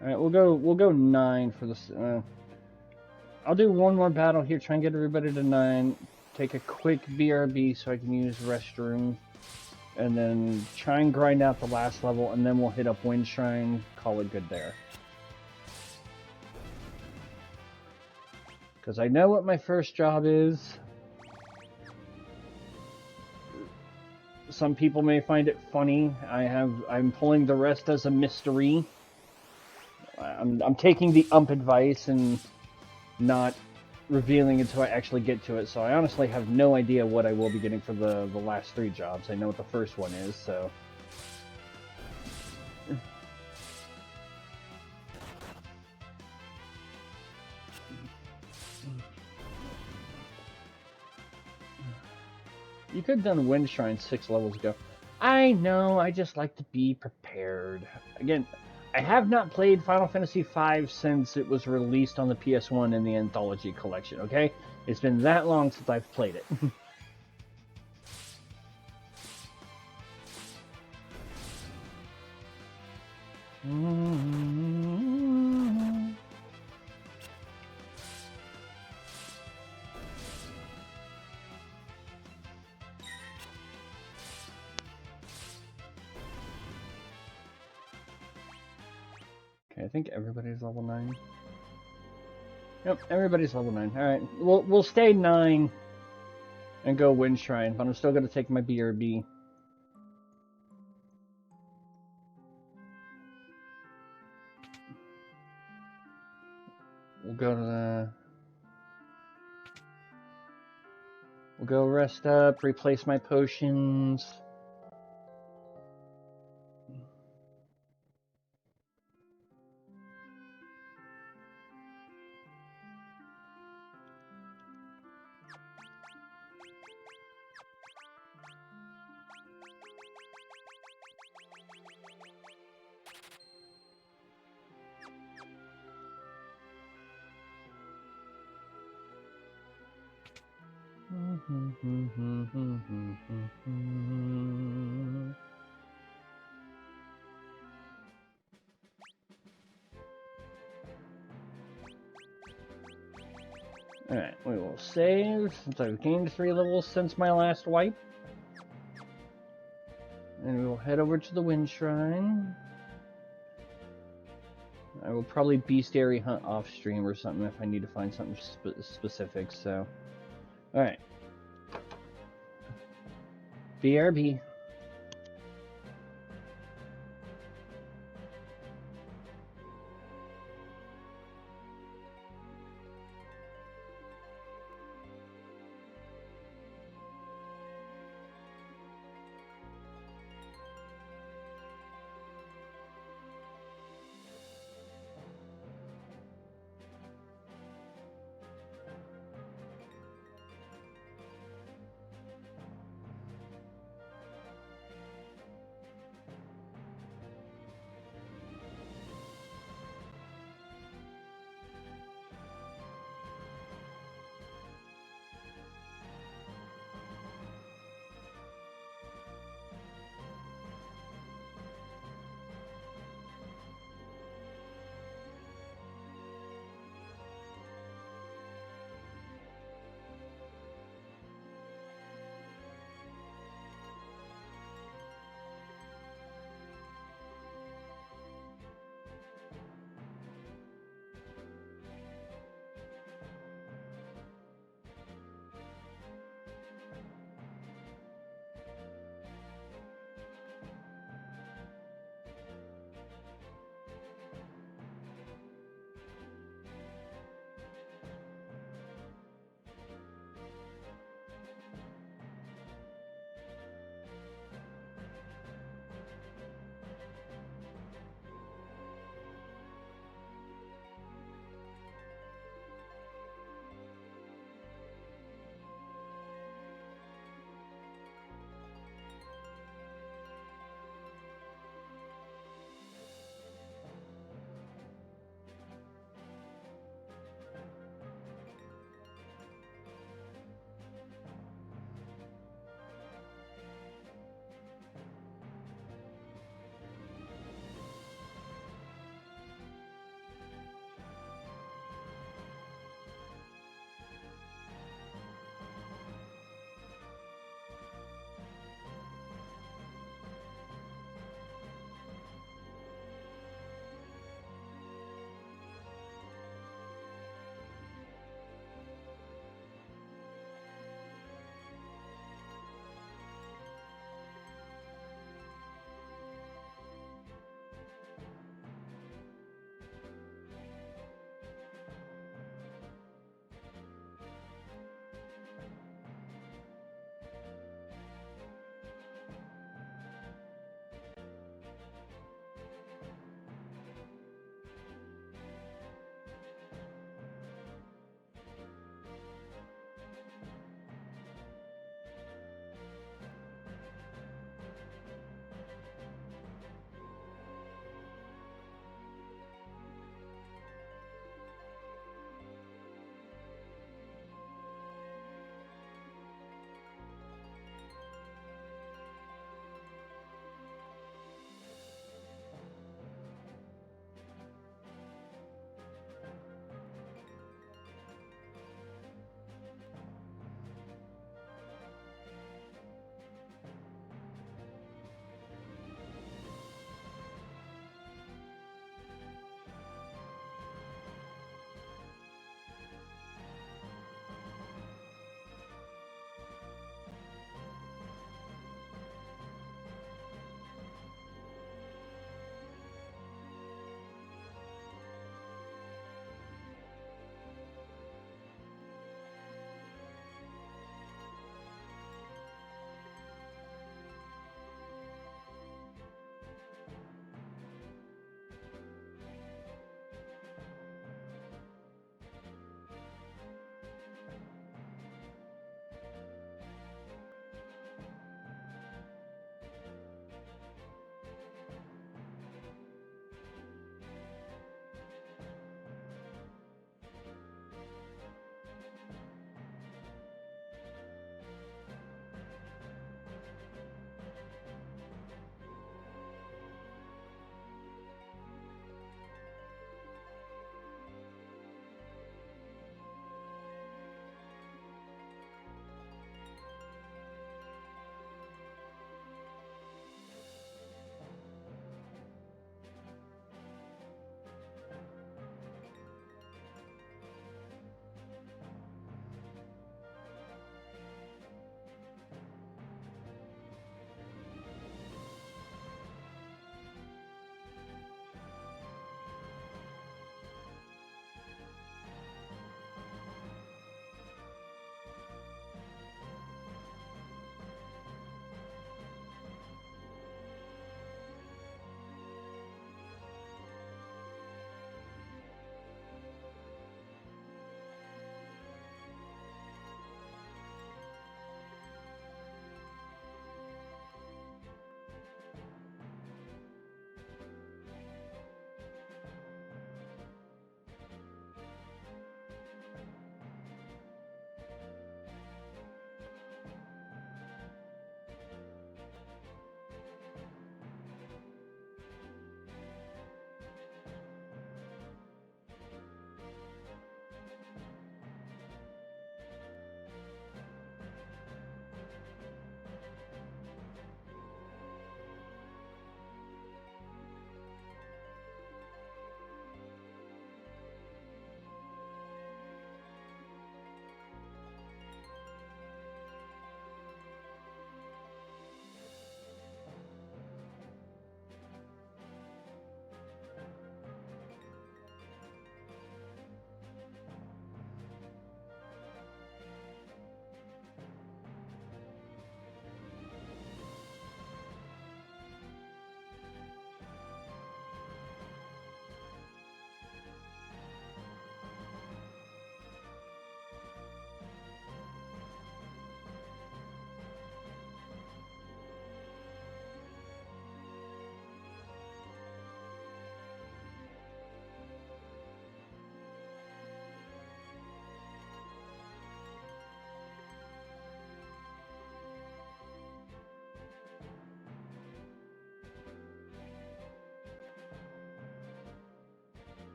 Alright, we'll go 9 for this. I'll do one more battle here, try and get everybody to 9. Take a quick BRB so I can use restroom. And then try and grind out the last level, and then we'll hit up Wind Shrine, call it good there. Because I know what my first job is. Some people may find it funny. I'm pulling the rest as a mystery. I'm taking the ump advice and not revealing until I actually get to it. So I honestly have no idea what I will be getting for the last 3 jobs. I know what the first one is, so. You could have done Wind Shrine 6 levels ago. I know, I just like to be prepared. Again, I have not played Final Fantasy V since it was released on the PS1 in the Anthology Collection, okay? It's been that long since I've played it. Okay, I think everybody's level 9. Yep, everybody's level 9. Alright, we'll stay 9 and go Wind Shrine, but I'm still going to take my BRB. We'll go to the... We'll go rest up, replace my potions. Alright, we will save, since I've gained 3 levels since my last wipe. And we will head over to the Wind Shrine. I will probably bestiary hunt off stream or something if I need to find something specific, so. Alright. BRB.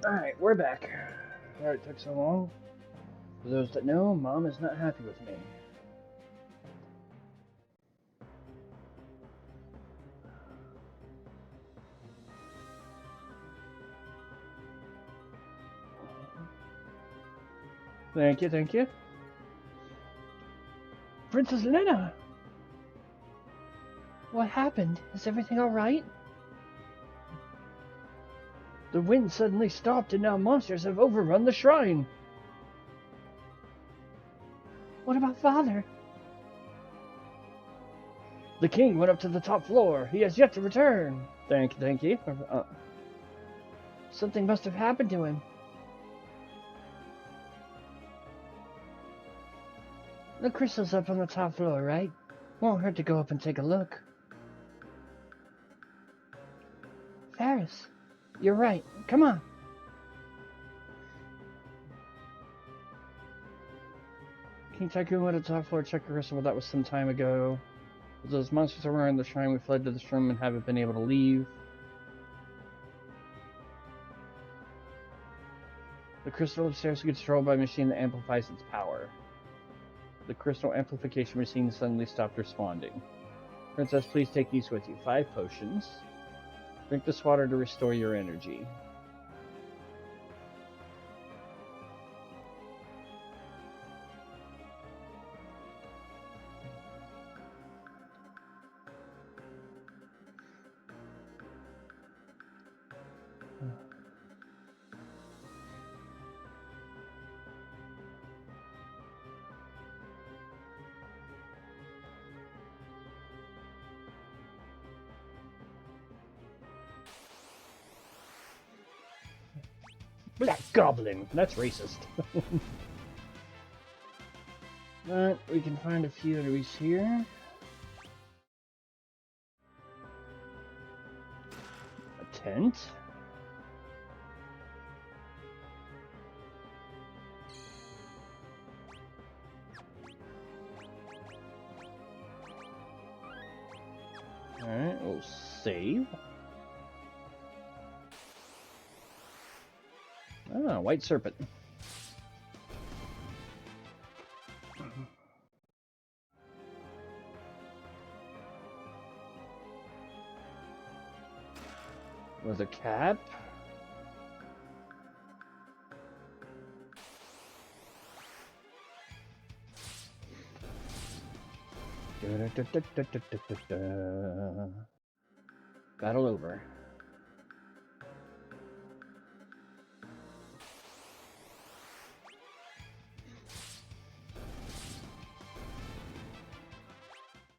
Alright, we're back. Sorry it took so long. For those that know, Mom is not happy with me. Thank you, thank you. Princess Lena! What happened? Is everything alright? The wind suddenly stopped and now monsters have overrun the shrine. What about Father? The king went up to the top floor. He has yet to return. Thank you. Something must have happened to him. The crystal's up on the top floor, right? Won't hurt to go up and take a look. Ferris, you're right. Come on. King Tycoon went to the top floor to check the crystal, but that was some time ago. With those monsters around the shrine, we fled to this room and haven't been able to leave. The crystal upstairs is controlled by a machine that amplifies its power. The crystal amplification machine suddenly stopped responding. Princess, please take these with you. 5 potions. Drink this water to restore your energy. Black Goblin! That's racist. But we can find a few enemies here. A tent. Alright, we'll save. Ah, white serpent. With a cap. Battle over.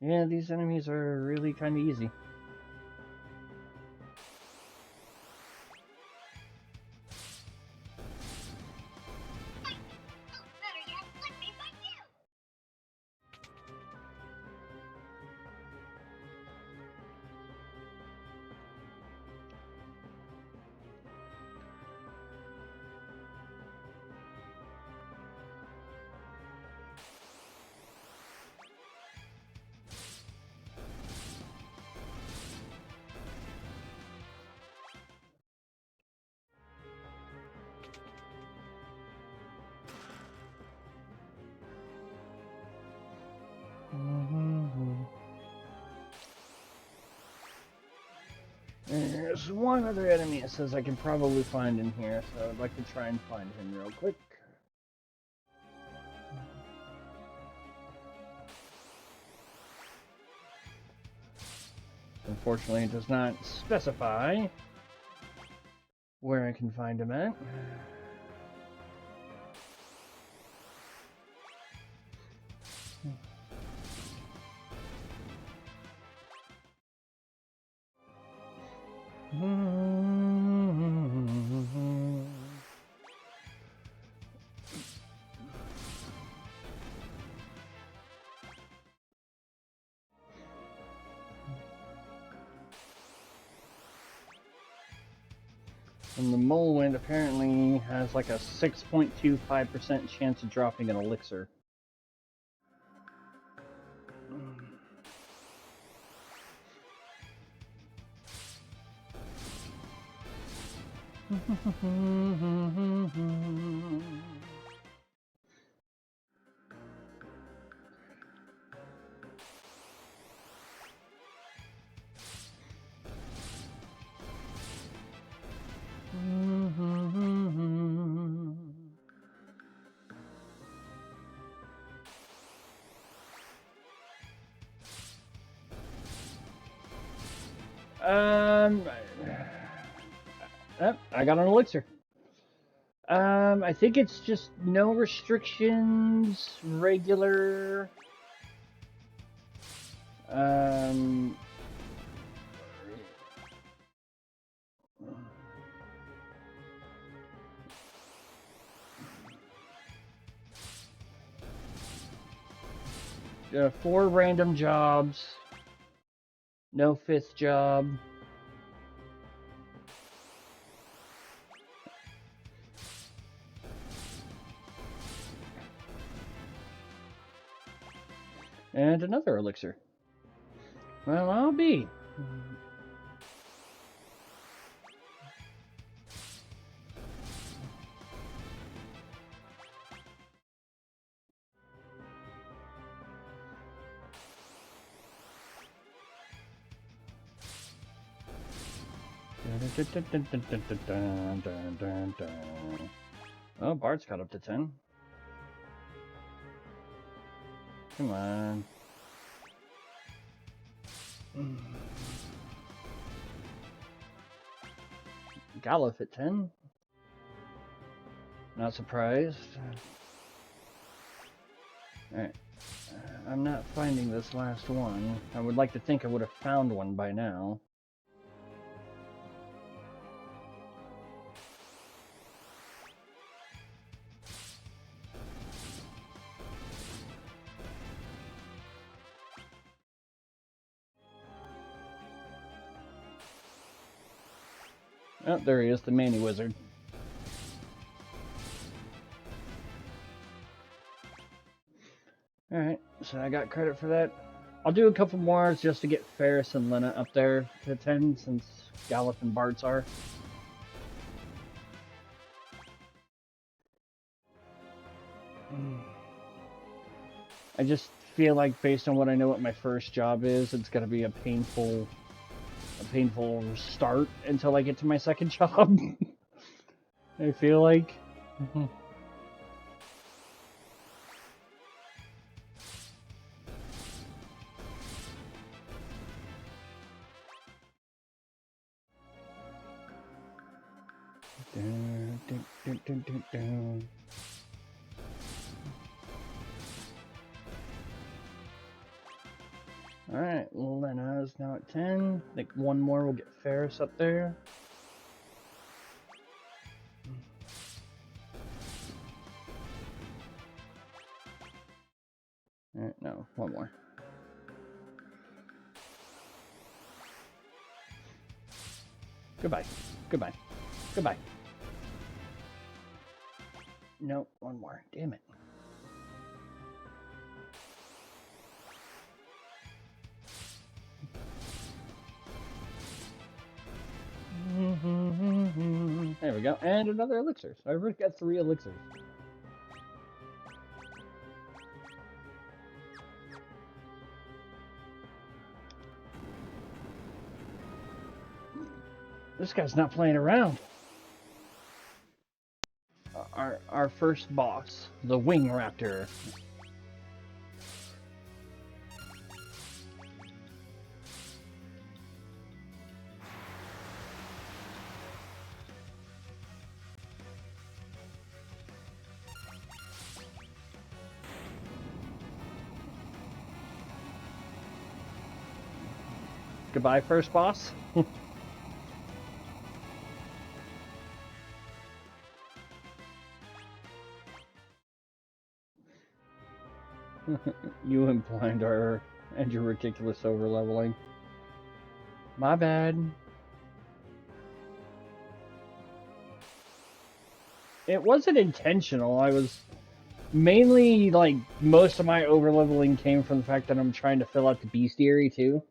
Yeah, these enemies are really kind of easy. There's one other enemy it says I can probably find in here, so I'd like to try and find him real quick. Unfortunately, it does not specify where I can find him at. And the Molewind apparently has like a 6.25% chance of dropping an elixir. I got an elixir. I think it's just no restrictions, regular. Four random jobs. No fifth job. And another elixir. Well, I'll be. Oh, Bart's got up to 10. Come on. Gallup at 10. Not surprised. Alright. I'm not finding this last one. I would like to think I would have found one by now. Oh, there he is, the Manny Wizard. Alright, so I got credit for that. I'll do a couple more just to get Ferris and Lena up there to 10 since Gallup and Bart's are. I just feel like based on what I know what my first job is, it's gonna be a painful start until I get to my second job. I feel like. Alright, Lena's now at 10. I think one more will get Ferris up there. Alright, no, one more. Goodbye. Goodbye. Goodbye. No, one more. Damn it. There we go. And another elixir. So I've already got 3 elixirs. This guy's not playing around. Our first boss, the Wing Raptor. Goodbye, first boss. You and Blind are, and your ridiculous overleveling. My bad. It wasn't intentional. I was mainly, like, most of my overleveling came from the fact that I'm trying to fill out the bestiary too.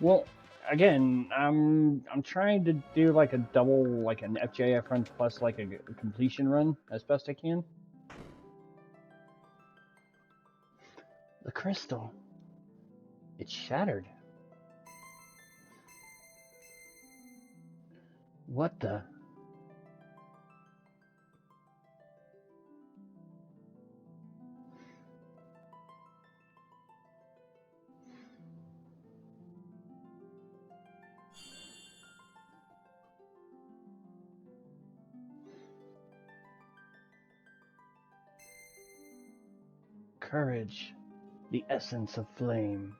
Well, again, I'm trying to do like a double, like an FJF run plus like a completion run as best I can. The crystal. It's shattered. What the? Courage, the essence of flame.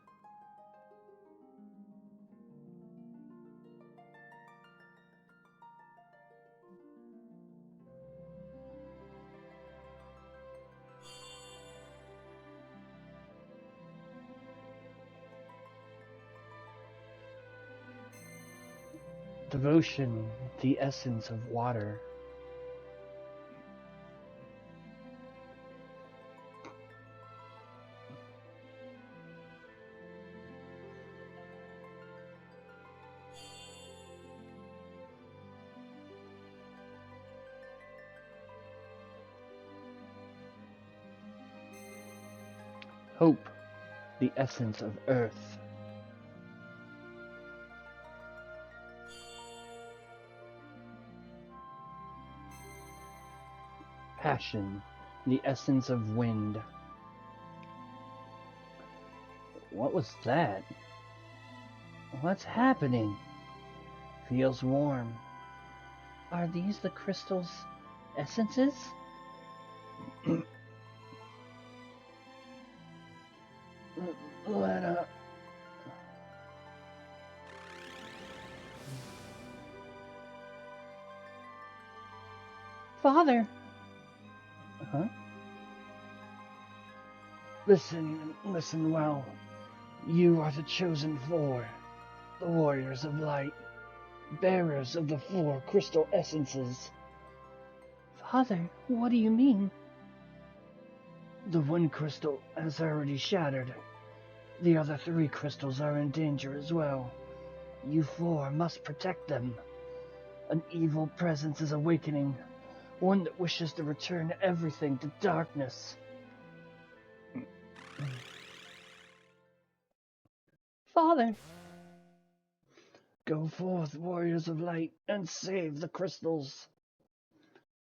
Devotion, the essence of water. Hope, the essence of earth. Passion, the essence of wind. What was that? What's happening? Feels warm. Are these the crystal's essences? Lena. Father. Huh? Listen well. You are the chosen four, the warriors of light, bearers of the four crystal essences. Father, what do you mean? The one crystal has already shattered. The other three crystals are in danger as well. You four must protect them. An evil presence is awakening, one that wishes to return everything to darkness. Father! Go forth, warriors of light, and save the crystals.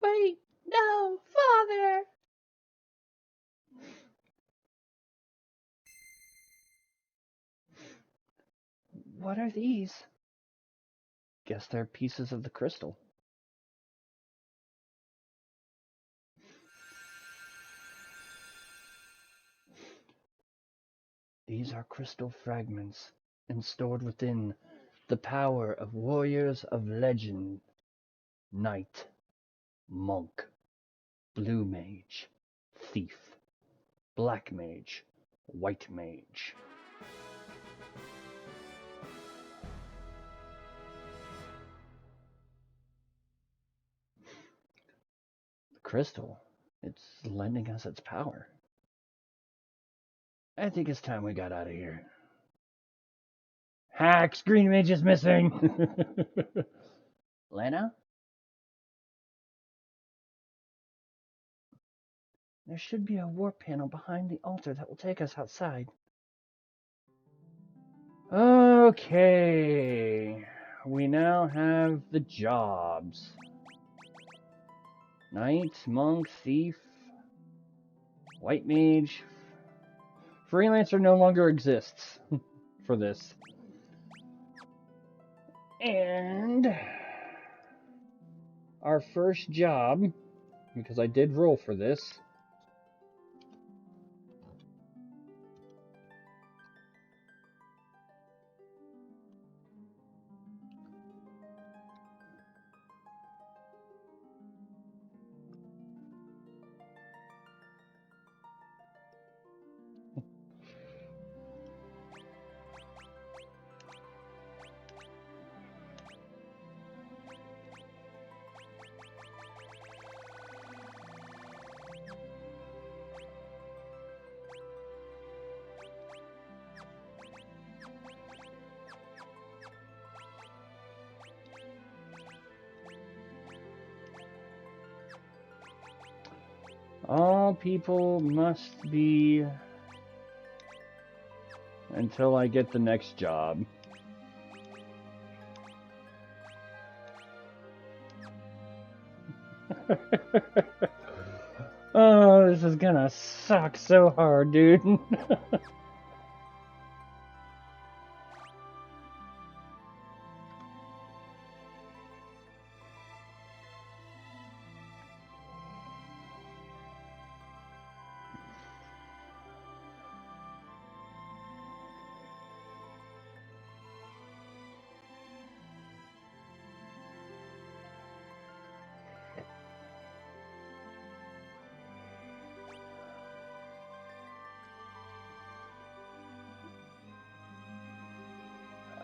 Wait, no, Father! What are these? Guess they're pieces of the crystal. These are crystal fragments, and stored within the power of warriors of legend. Knight, monk, blue mage, thief, black mage, white mage. The crystal, it's lending us its power. I think it's time we got out of here. Hacks, green mage is missing. Lena? There should be a warp panel behind the altar that will take us outside. Okay, we now have the jobs. Knight, monk, thief, white mage. Freelancer no longer exists for this. And our first job, because I did roll for this, All people must be until I get the next job. Oh, this is gonna suck so hard, dude.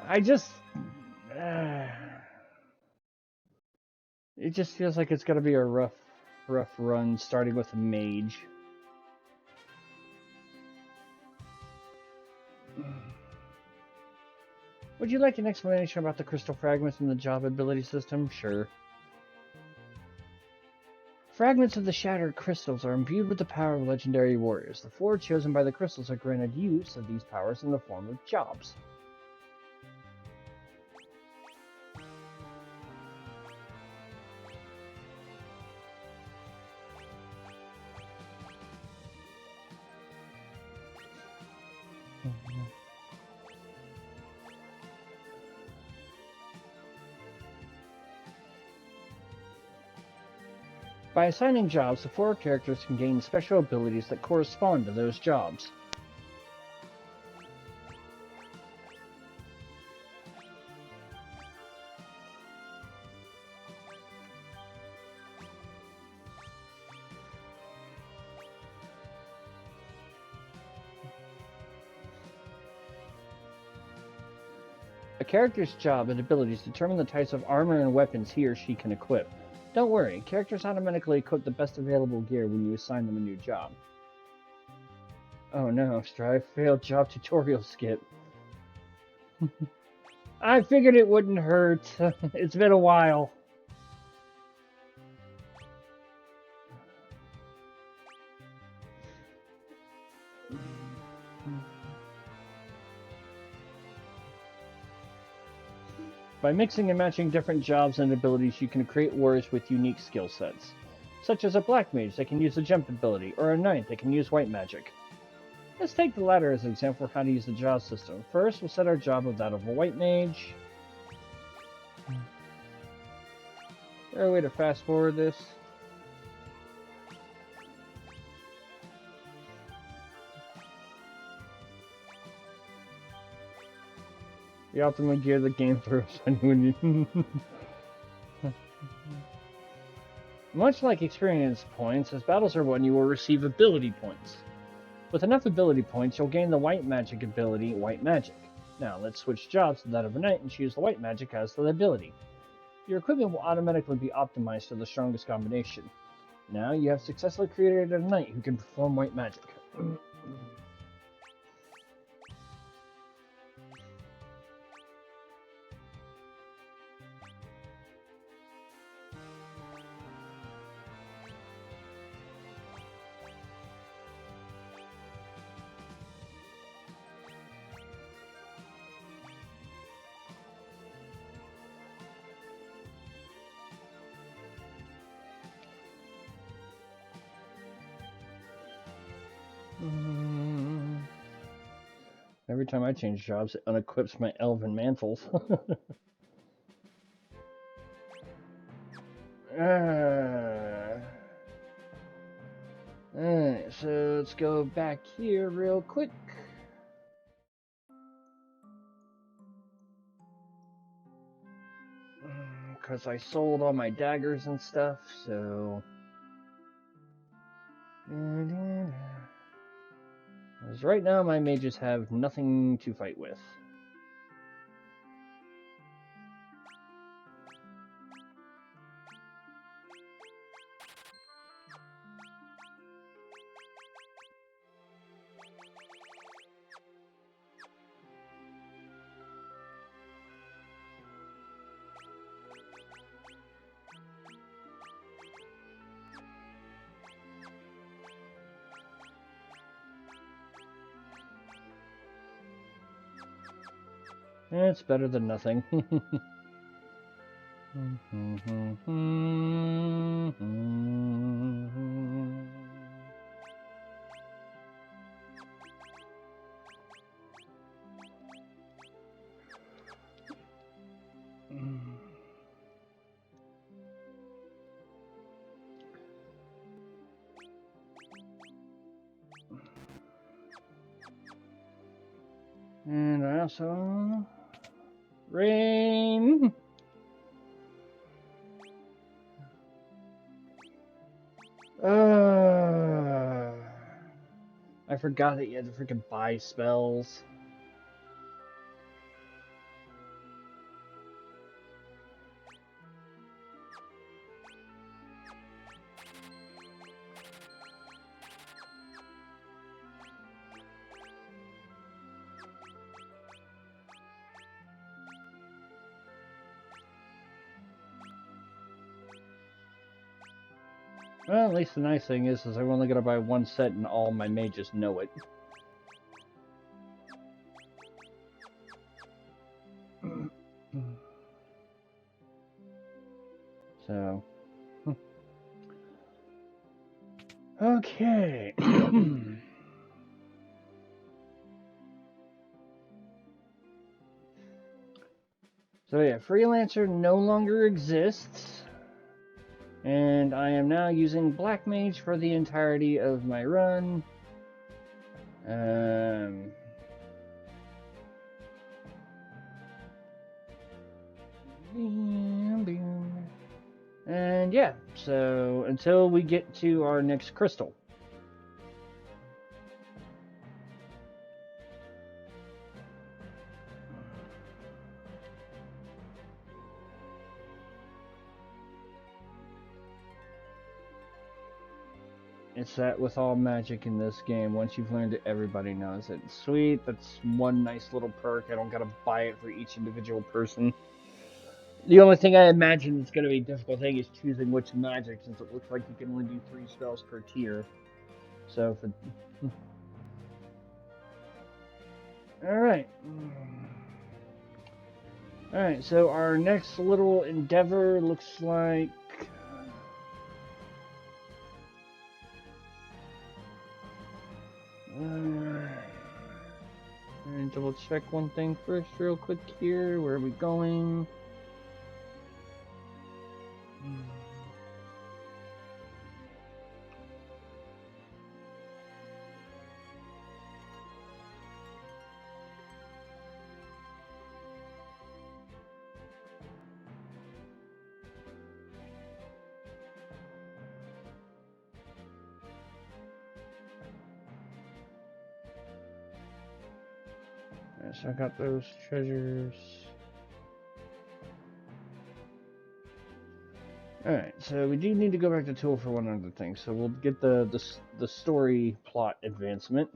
I just... it just feels like it's gonna be a rough run, starting with a mage. Would you like an explanation about the crystal fragments in the job ability system? Sure. Fragments of the shattered crystals are imbued with the power of legendary warriors. The 4 chosen by the crystals are granted use of these powers in the form of jobs. By assigning jobs, the 4 characters can gain special abilities that correspond to those jobs. A character's job and abilities determine the types of armor and weapons he or she can equip. Don't worry, characters automatically equip the best available gear when you assign them a new job. Oh no, Strife, failed job tutorial skip. I figured it wouldn't hurt. It's been a while. By mixing and matching different jobs and abilities, you can create warriors with unique skill sets, such as a black mage that can use a jump ability, or a knight that can use white magic. Let's take the latter as an example of how to use the job system. First, we'll set our job of that of a white mage. Is there a way to fast forward this? The optimal gear the game throws when you... Much like experience points, as battles are won, you will receive ability points. With enough ability points, you'll gain the white magic ability, White Magic. Now, let's switch jobs to that of a knight and choose the white magic as the ability. Your equipment will automatically be optimized to the strongest combination. Now, you have successfully created a knight who can perform white magic. Every time I change jobs, it unequips my elven mantles. Alright, so let's go back here real quick. Because I sold all my daggers and stuff, so... Because right now my mages have nothing to fight with. It's better than nothing. And I also rain. I forgot that you had to freaking buy spells. Well, at least the nice thing is I'm only gonna buy one set and all my mages know it. So, okay. So yeah, Freelancer no longer exists. And I am now using Black Mage for the entirety of my run. And yeah, so until we get to our next crystal. It's that with all magic in this game, once you've learned it, everybody knows it. Sweet, that's one nice little perk. I don't gotta buy it for each individual person. The only thing I imagine is gonna be a difficult thing is choosing which magic, since it looks like you can only do 3 spells per tier. So, for... Alright. Alright, so our next little endeavor looks like... and double check one thing first real quick here. Where are we going? So I got those treasures. Alright, so we do need to go back to Tool for one other thing. So we'll get the story plot advancement.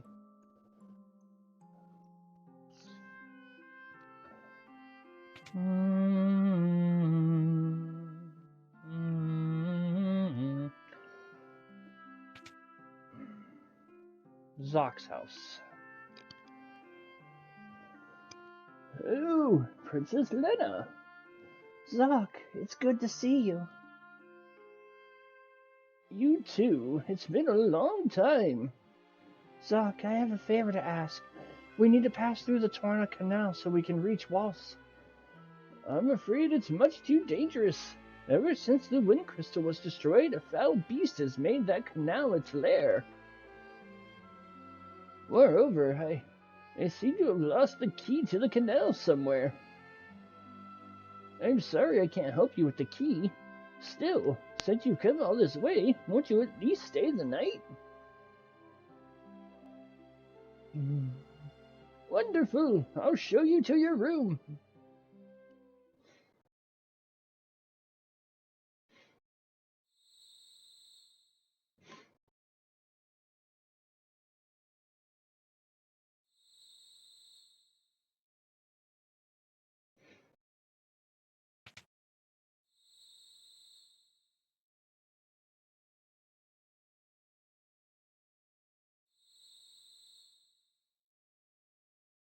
Zock's house. Oh, Princess Lena. Zock, it's good to see you. You too. It's been a long time. Zock, I have a favor to ask. We need to pass through the Torna Canal so we can reach Waltz. I'm afraid it's much too dangerous. Ever since the Wind Crystal was destroyed, a foul beast has made that canal its lair. Moreover, I seem to have lost the key to the canal somewhere. I'm sorry I can't help you with the key. Still, since you've come all this way, won't you at least stay the night? Wonderful! I'll show you to your room.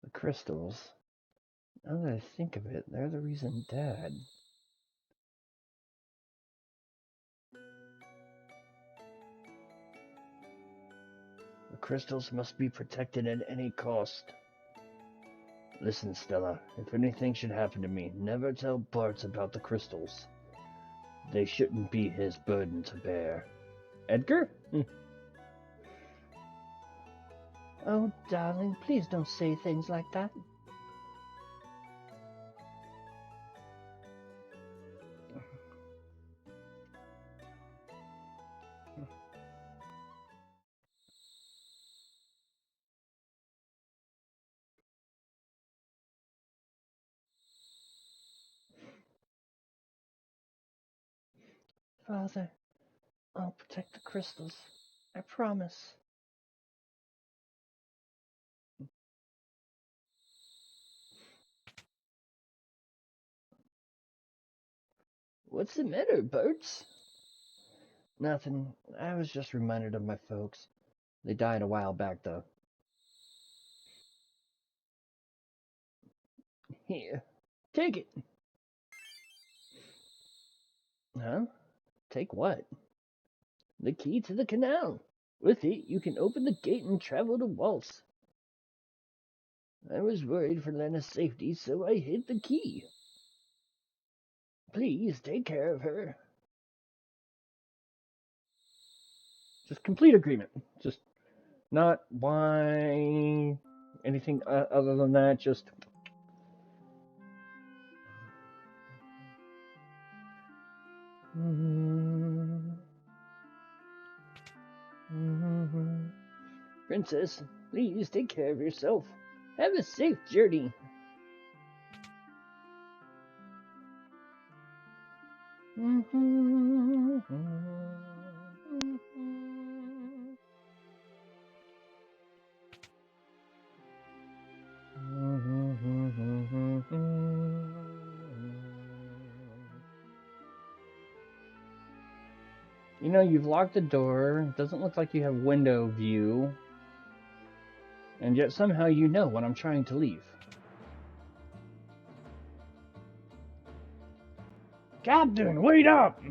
The crystals. Now that I think of it, they're the reason Dad... The crystals must be protected at any cost. Listen, Stella, if anything should happen to me, never tell Bart about the crystals. They shouldn't be his burden to bear. Edgar? Oh, darling, please don't say things like that. Father, I'll protect the crystals. I promise. What's the matter, Bert? Nothing. I was just reminded of my folks. They died a while back, though. Here, take it. Huh? Take what? The key to the canal. With it, you can open the gate and travel to Waltz. I was worried for Lena's safety, so I hid the key. Please take care of her. Just complete agreement. Just not why anything other than that. Just Princess, please take care of yourself. Have a safe journey. You know, you've locked the door. It doesn't look like you have window view. And yet somehow you know when I'm trying to leave. Captain, wait up!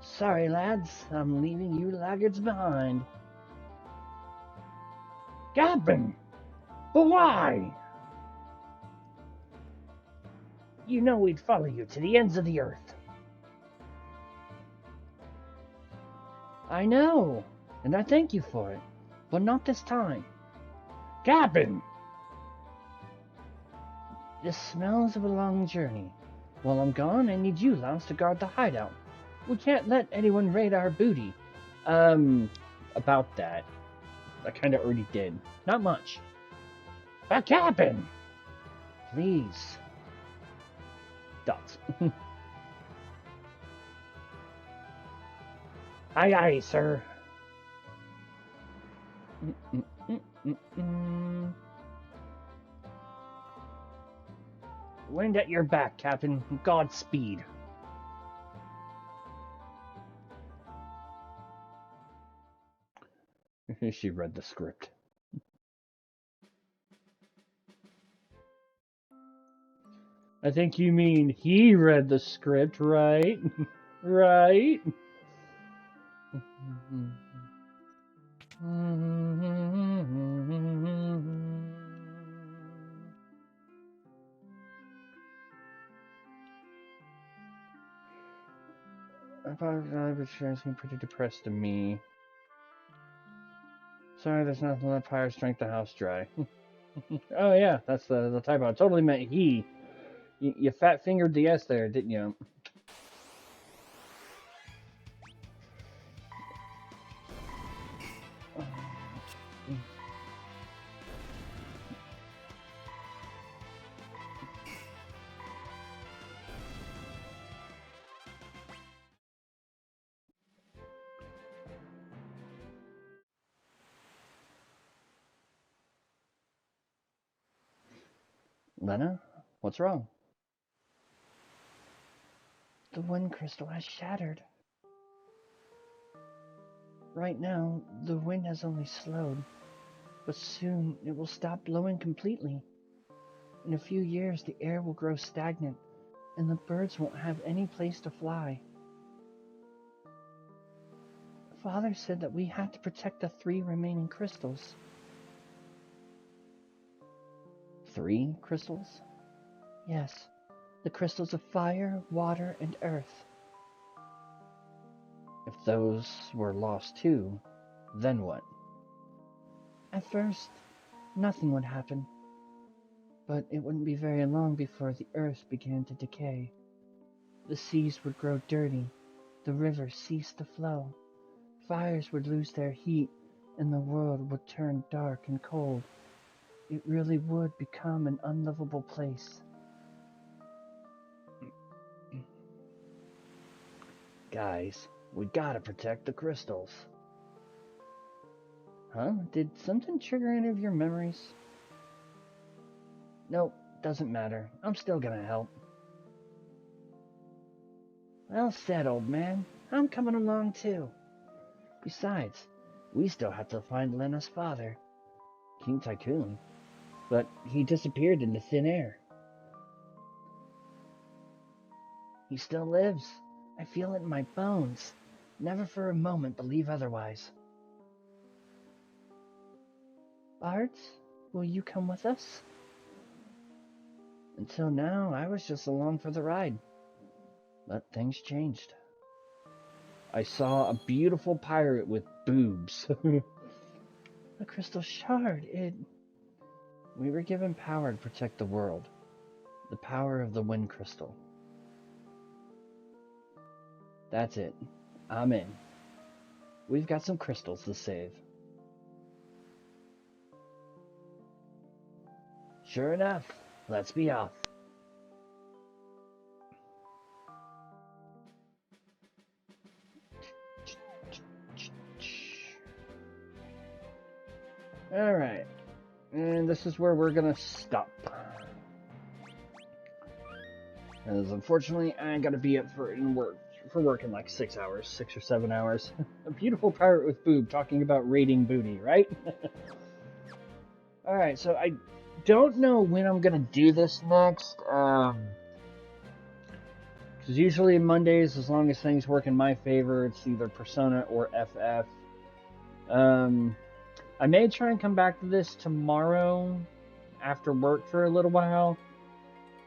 Sorry, lads. I'm leaving you laggards behind. Captain! But why? You know we'd follow you to the ends of the earth. I know, and I thank you for it, but not this time. Captain! This smells of a long journey. While I'm gone, I need you, Lance, to guard the hideout. We can't let anyone raid our booty. About that. I kind of already did. Not much. But Captain! Please. Dots. Aye, aye, sir. Wind at your back, Captain. Godspeed. She read the script. I think you mean he read the script, right? Right? I apologize, but she seemed pretty depressed to me. Sorry, there's nothing left. Fire strength the house dry. Oh yeah, that's the typo. I totally meant he. You fat fingered the S there, didn't you? Lena, what's wrong? The wind crystal has shattered. Right now, the wind has only slowed. But soon it will stop blowing completely. In a few years, the air will grow stagnant, and the birds won't have any place to fly. Father said that we had to protect the 3 remaining crystals. 3 crystals? Yes, the crystals of fire, water, and earth. If those were lost too, then what? At first, nothing would happen. But it wouldn't be very long before the earth began to decay. The seas would grow dirty, the rivers cease to flow, fires would lose their heat, and the world would turn dark and cold. It really would become an unlivable place. Guys, we gotta protect the crystals. Huh? Did something trigger any of your memories? Nope, doesn't matter. I'm still gonna help. Well said, old man. I'm coming along too. Besides, we still have to find Lena's father, King Tycoon. But he disappeared into thin air. He still lives. I feel it in my bones. Never for a moment believe otherwise. Bart, will you come with us? Until now, I was just along for the ride. But things changed. I saw a beautiful pirate with boobs. A crystal shard, We were given power to protect the world. The power of the wind crystal. That's it. I'm in. We've got some crystals to save. Sure enough, let's be off. Alright. And this is where we're gonna stop. As unfortunately, I gotta be up for work in like 6 hours, 6 or 7 hours. A beautiful pirate with boob talking about raiding booty, right? Alright, so I don't know when I'm gonna do this next. Because usually Mondays, as long as things work in my favor, it's either Persona or FF. I may try and come back to this tomorrow after work for a little while.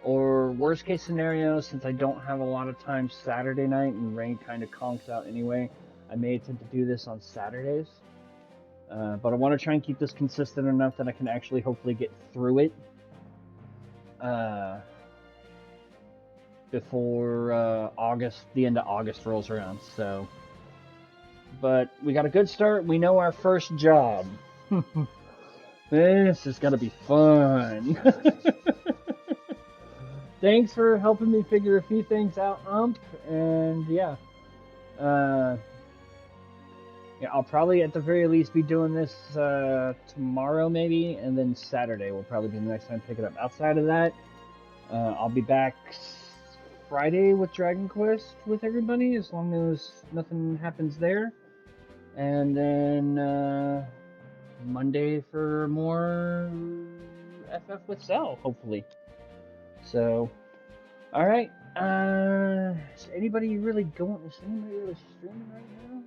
Or worst case scenario, since I don't have a lot of time Saturday night and rain kind of conks out anyway, I may attempt to do this on Saturdays. But I want to try and keep this consistent enough that I can actually hopefully get through it before the end of August rolls around. So, but we got a good start. We know our first job. This is gonna be fun. Thanks for helping me figure a few things out, Ump. And yeah, I'll probably at the very least be doing this tomorrow maybe, and then Saturday will probably be the next time to pick it up. Outside of that, I'll be back Friday with Dragon Quest with everybody, as long as nothing happens there. And then Monday for more FF with Cell, hopefully. So, alright. Is anybody really streaming right now?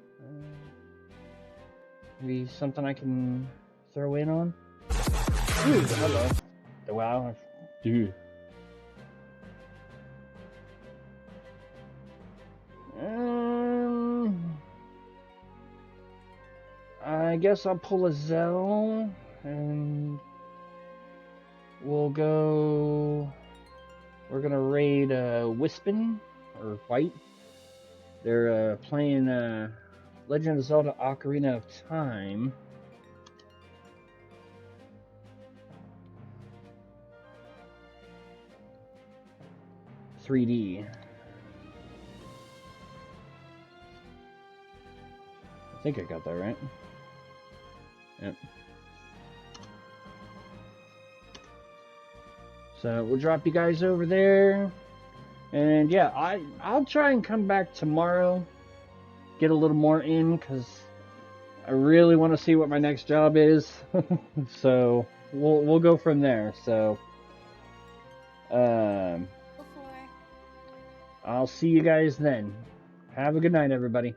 Maybe something I can throw in on? Ooh, hello. Wow. Dude. I guess I'll pull a Zell and we'll go. We're gonna raid Wispin or White. They're playing Legend of Zelda: Ocarina of Time. .3D. I think I got that right. Yep. So we'll drop you guys over there. And yeah, I'll try and come back tomorrow. Get a little more in, because I really want to see what my next job is, so we'll go from there. So, I'll see you guys then. Have a good night, everybody.